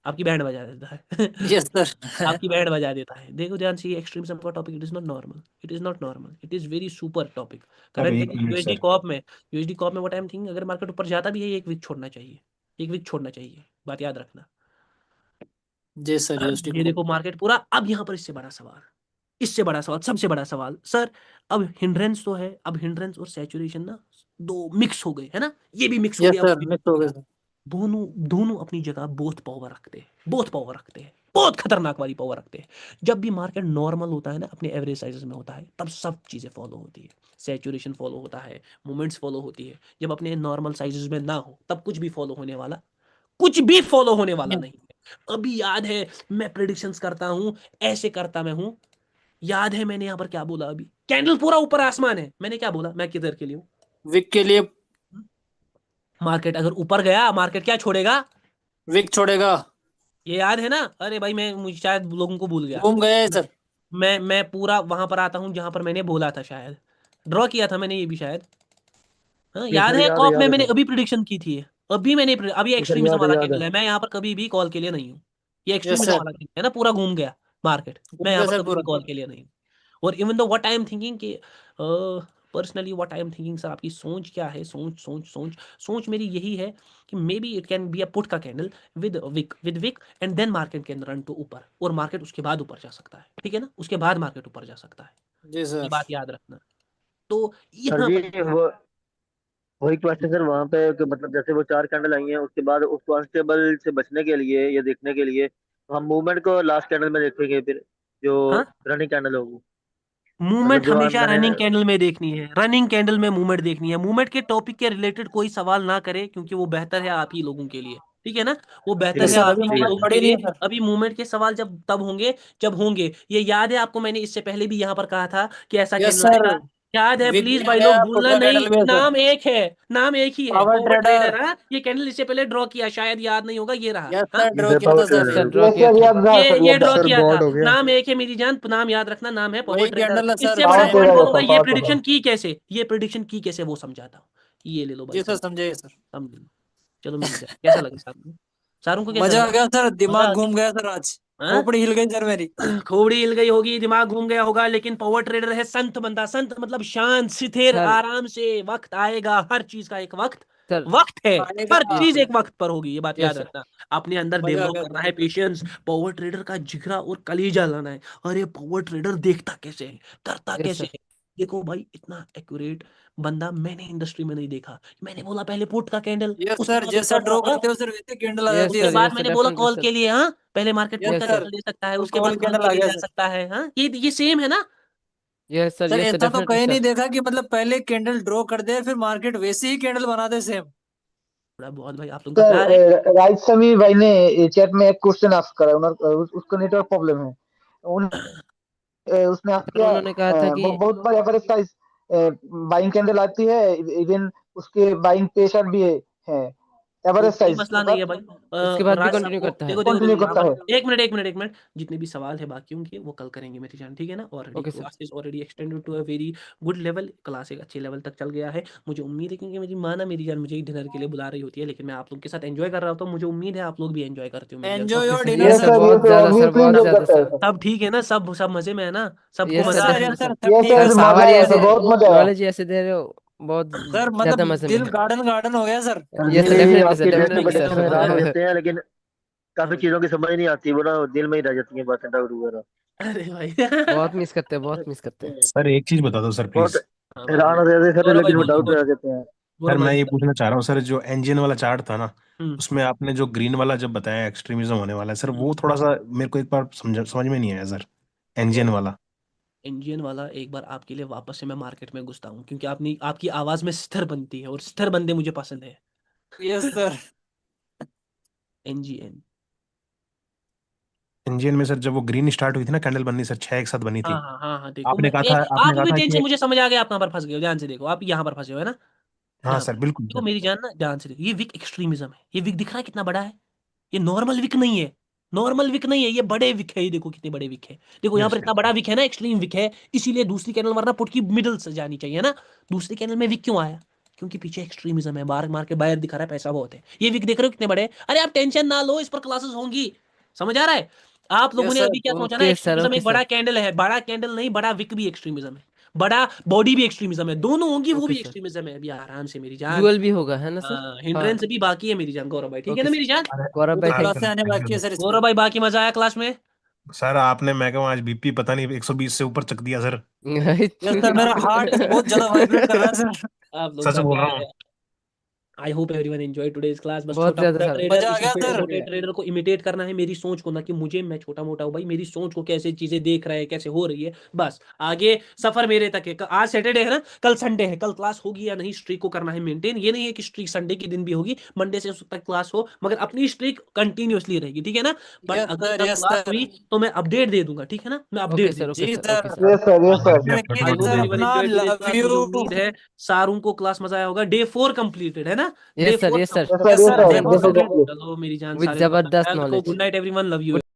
आपकी बैंड बजा देता है यस सर। आपकी बैंड बजा देता है। देखो ध्यान से, ये एक्सट्रीमिज्म का topic, it is not normal, it is not normal, it is very super topic. Sir current एक मिनट यूएसडी सर। कॉप में, यूएसडी कॉप में व्हाट आई एम थिंकिंग, अगर मार्केट ऊपर जाता भी है, एक वीक छोड़ना चाहिए, एक वीक छोड़ना चाहिए, बात याद रखना। जी सर, यूएसडी ये को। देखो मार्केट पूरा, अब यहाँ पर इससे बड़ा सवाल, इससे बड़ा सवाल, सबसे बड़ा सवाल सर, अब हिंड्रेंस तो है, अब हिंड्रेंस और सैचुरेशन ना दो मिक्स हो गए है ना, ये भी मिक्स हो यस गया, वो सर, भी मिस मिक्स हो हो गए गया, सर। दोनों दोनों अपनी जगह बहुत पावर रखते हैं, बहुत पावर रखते हैं, बहुत खतरनाक वाली पावर रखते हैं। जब भी मार्केट नॉर्मल होता है ना, अपने एवरेज साइजेस में होता है, तब सब चीजें फॉलो होती है, सैचुरेशन फॉलो होता है, मूवमेंट्स फॉलो होती है। जब अपने नॉर्मल साइजेस में ना हो, तब कुछ भी फॉलो होने वाला, कुछ भी फॉलो होने वाला नहीं है। अभी याद है, मैं प्रिडिक्शंस करता हूं, ऐसे करता मैं हूं, याद है मैंने यहाँ पर क्या बोला, अभी कैंडल पूरा ऊपर आसमान है, मैंने क्या बोला, मैं किधर के लिए हूँ, विक के लिए। मार्केट अगर ऊपर गया, मार्केट क्या छोड़ेगा, विक छोड़ेगा। ये याद है ना, अरे भाई मैं, मुझे शायद लोगों को भूल गया, घूम गए सर। मैं पूरा वहां पर आता हूँ जहां पर मैंने बोला था, शायद ड्रॉ किया था मैंने ये भी शायद, हाँ ये याद सर है, कॉप में याद है मैंने सर। अभी प्रिडिक्शन की थी, अभी मैंने अभी ये सर एक्सट्रीमिज्म वाला याद है। कैंडल है, मैं यहाँ पर कभी भी कॉल के लिए नहीं हूँ, ये यस एक्सट्रीमिज्म सर। वाला कैंडल है ना, पूरा घूम गया मार्केट, मैं घूम यहाँ गए पर सर कभी भी पूरा। कॉल के लिए नहीं हूँ। और even though what I am thinking कि personally what I am thinking sir, आपकी सोच क्या है, सोच सोच सोच सोच मेरी यही है कि maybe it can be a put का candle with wick and then market can run to ऊपर, और मार्केट उसके बाद ऊपर जा सकता है, ठीक है ना, उसके बाद मार्केट ऊपर जा सकता है, जी ये सर। बात याद रखना। तो सर यहाँ जी, पर वो वही क्वेश्चन सर वहां पे कि मतलब जैसे वो चार कैंडल आई हैं, उसके बाद उस कॉन्स्टेबल से बचने के लिए या देखने के लिए, तो हम मूवमेंट को लास्ट कैंडल में देखेंगे फिर, जो हाँ, रनिंग कैंडल होगी। मूवमेंट जो हमेशा मैंने रनिंग कैंडल में देखनी है, रनिंग कैंडल में मूवमेंट देखनी है। मूवमेंट के टॉपिक के रिलेटेड कोई सवाल ना करे, क्योंकि वो बेहतर है आप ही लोगों के लिए, ठीक है ना, वो बेहतर यस है सर, आप अभी ही ठीक है। मूवमेंट लोगों पड़ी के नहीं लिए। है सर। अभी मूवमेंट के सवाल तब होंगे जब होंगे। ये याद है आपको, मैंने इससे पहले भी यहाँ पर कहा था कि ऐसा यस कैंडल सर, आएगा, याद है? विक प्लीज भी आ भाई गया, लोग भूलना पुटका नहीं, कैंडल भी है सर। नाम एक है, नाम एक ही है, पावर पावर ट्रेडर। ट्रेडर। हाँ, ये कैंडल इससे पहले ड्रॉ किया, शायद याद नहीं होगा, ये रहा। यस हाँ, सर, ड्रॉ ये किया था power sir. Sir trader. Draw yes किया सर, था। याद रहा सर, ये याद ड्रॉ रहा। सर किया था। बॉर्ड हो गया। नाम एक है मेरी जान, नाम याद रखना, नाम है पावर वही ट्रेडर। कैंडल है सर, इससे बस बड़ा पावर है। पॉइंट ट्रेडर है बोलूंगा, सर, ये पावर प्रिडिक्शन ट्रेडर। की कैसे, ये प्रिडिक्शन की कैसे वो समझाता हूँ। ये ले लो भाई, जी सर, समझे सर। समझ लो। चलो मिल जाए। कैसा लगा सारू? सारू को कैसा मजा आ लगा? गया सर, मजा दिमाग आ घूम गया सर आज। गया? हाँ? खोपड़ी हिल गई सर मेरी। खोपड़ी हिल गई होगी, दिमाग घूम गया होगा, लेकिन पावर ट्रेडर है संत बंदा। संत मतलब शांत, स्थिर, सर आराम से। वक्त आएगा, हर चीज का एक वक्त, सर वक्त है। आएगा। हर चीज एक वक्त पर होगी, ये बात यस याद सर। रखना। अपने अंदर मजा आ डेवलप गया करना सर। है पेशेंस, पावर ट्रेडर का जिगरा और कलीजा लाना है। अरे पावर ट्रेडर देखता कैसे है, करता यस कैसे सर। है। देखो भाई, इतना एक्यूरेट बंदा मैंने इंडस्ट्री में नहीं देखा। मैंने बोला पहले पुट का कैंडल, यस उसके सर, बाद जैसा उसका ड्रॉ हाँ? करते हो सर वैसे कैंडल आ यस जाती है उसके सर, सर। बाद यस सर, मैंने बोला डेफिनेटली कॉल सर। के लिए, हाँ, पहले मार्केट पुट यस का यस सर। सर, कैंडल दे सकता है, तो उसके कॉल बाद कॉल कैंडल के आ लिए गया जा सर। सकता है। हाँ, ये सेम है ना? Yes sir, sir yes sir, ऐसा तो डेफिनेटली कहीं नहीं सर। देखा कि मतलब पहले कैंडल ड्रॉ कर दे फिर मार्केट वैसे ही कैंडल बना दे सेम। थोड़ा बहुत भाई आप लोगों का प्यार है। सर राइट समी भाई ने चैट में एक क्वेश्चन आस्क करा, उसको नेटवर्क प्रॉब्लम है। उसने आस्क सर किया, उन्होंने कहा था कि बहुत बार एवरेज प्राइस बाइंग कैंडल आती है, इवन उसके बाइंग प्रेशर भी है वो एवरेज कोई साइज मसला के नहीं बाद है भाई। उसके बाद भी राज साहब कंटिन्यू को करता है। देखो देखो देखो कंटिन्यू यहाँ करता है। पर एक मिनट। जितने भी सवाल है बाकियों के वो कल करेंगे मेरी जान, ठीक है ना? Already okay sir. Class is already extended to a very good level. Class एक अच्छे लेवल तक चल गया है। मुझे उम्मीद है, क्योंकि मेरी माँ ना मेरी जान मुझे डिनर के लिए बुला रही होती है, लेकिन मैं आप लोग के साथ एंजॉय कर रहा होता हूँ। मुझे उम्मीद है आप लोग भी एंजॉय करते हो मेरी जान। एंजॉय सब your okay sir, dinner yes yes sir, sir. Sir, बहुत यस सर, ज्यादा सर, ऑब्वियसली बहुत एंजॉय ज्यादा करता है सर। सर। सब ठीक है ना? सब मजे में है ना? सबको यस सर, मजा आ सर रहा है यस ना? सर, सब सब यस ठीक है सर, सर सर। मजा सवाल ही आया ऐसे सर, बहुत मजा आया। नॉलेज ऐसे दे रहे हो, बहुत सर ज्यादा मतलब मजे में दिल है। गार्डन गार्डन हो गया सर। यस सर, जी डेफिनेटली सर, आपकी ड्रेस में डेफिनेटली बड़े हम हैरान हो सर। जाते हैं, लेकिन काफी चीजों की समझ नहीं आती, वो ना दिल में ही रह जाती है बातें, डाउट वगैरह। अरे भाई बहुत मिस करते हैं, बहुत मिस करते हैं। सर एक चीज बता दो सर बहुत प्लीज। हाँ भाई, हैरान हो जाते हैं सर, गौरव भाई लेकिन वो बोलो डाउट में आ बोलो। जाते हैं। सर गौरव भाई मैं ये बोलो। पूछना चाह रहा हूँ सर, जो एनजीएन वाला चार्ट था ना, हम्म उसमें आपने जो ग्रीन वाला जब बताया एक्सट्रीमिज्म होने वाला है सर, वो थोड़ा सा मेरे को एक बार समझ में नहीं आया सर, एनजीएन वाला। इंडियन वाला एक बार आपके लिए वापस से मैं मार्केट में घुसता हूँ, क्योंकि आपने आपकी आवाज में स्थिर बनती है और स्थिर बंदे मुझे पसंद है। Yes sir. एनजीएन। एनजीएन में सर जब वो ग्रीन स्टार्ट हुई थी ना कैंडल बननी सर, 6 एक साथ बनी हाँ थी। हाँ हाँ हाँ, देखो मैं ये आपने आप कहा भी था टेंशन, कि मुझे समझ आ गया आप कहाँ पर फंस गए हो। ध्यान से देखो, आप यहाँ पर फंसे हो है ना? हाँ यहाँ पर सर बिल्कुल देखो सर। मेरी जान ना, ध्यान से देखो, ये विक एक्सट्रीमिज्म है। ये विक दिख रहा है कितना बड़ा है? ये नॉर्मल विक नहीं है, नॉर्मल विक नहीं है, ये बड़े विक है। ये देखो कितने बड़े विक है। देखो यहाँ पर यस इतना बड़ा विक है ना, एक्सट्रीम विक है। इसीलिए दूसरी कैनल वरना पुट की मिडल से जानी चाहिए ना। दूसरी कैनल में विक क्यों आया? क्योंकि पीछे एक्सट्रीमिज्म है, बार मार के बायर दिखा रहा है, पैसा बहुत है। ये विक देख रहे हो कितने बड़े हैं? अरे आप टेंशन ना लो, इस पर क्लासेस होंगी। समझ आ रहा है? आप लोगों यस ने सर। अभी क्या सोचा ना, ओके सर, एक्सट्रीमिज्म ओके एक बड़ा सर, कैंडल है। बड़ा कैंडल नहीं, बड़ा विक भी एक्सट्रीमिज्म है, बड़ा बॉडी भी एक्सट्रीमिज्म है, दोनों होंगी, वो ओके भी सर। एक्सट्रीमिज्म है। अभी आराम से मेरी जान। ड्यूअल भी होगा है ना सर? हाँ। हिंड्रेंस भी बाकी है मेरी जान। गौरव भाई ठीक है ओके ना सर। मेरी जान? अरे गौरव भाई, और थैंक क्लासें यू। आने बाकी है सर इस गौरव पे। भाई बाकी मजा आया क्लास में? सर आपने मैं कहूँ आज बीपी पता नहीं 120 से ऊपर चक दिया सर। यस सर, मेरा हार्ट बहुत ज्यादा वाइब्रेट कर रहा है सर। आप लोग सच का बोल रहा प्यार हूँ। है। I hope everyone enjoy today's class. बस बहुत छोटा ज्यादा मोटा सर। ट्रेडर, मजा आ इसी गया छोटे सर। मोटे ट्रेडर को इमिटेट करना है मेरी सोच को, ना कि मुझे, मैं छोटा मोटा हूँ भाई। मेरी सोच को कैसे चीजें देख रहा है, कैसे हो रही है, बस आगे सफर मेरे तक है। आज सैटरडे है ना, कल संडे है, कल क्लास होगी या नहीं, स्ट्रीक को करना है मेंटेन। ये नहीं है कि स्ट्रीक संडे के दिन भी होगी, मंडे से तक क्लास हो, मगर अपनी स्ट्रीक कंटिन्यूअसली रहेगी, ठीक है ना? बट यस अगर सर, कल यस क्लास सर। हुई तो मैं अपडेट दे दूंगा, ठीक है ना? मैं ओके अपडेट दे सर, दूंगा। ओके जी sir, sir. Okay sir. Yes sir, yes sir. I Nikhil hope sir everyone अपना एंजॉय टुडेज लव क्लास। मुझे यू। उम्मीद है सारों को क्लास मजा आया होगा। डे 4 कंप्लीटेड है ना? Day yes sir, 4 yes sir, yes sir, yes yes sir, sir, demo definitely. Complete. चलो मेरी जान, विद सारे लोग अपना जबरदस्त ख्याल रखो। Knowledge. Good night everyone, love you.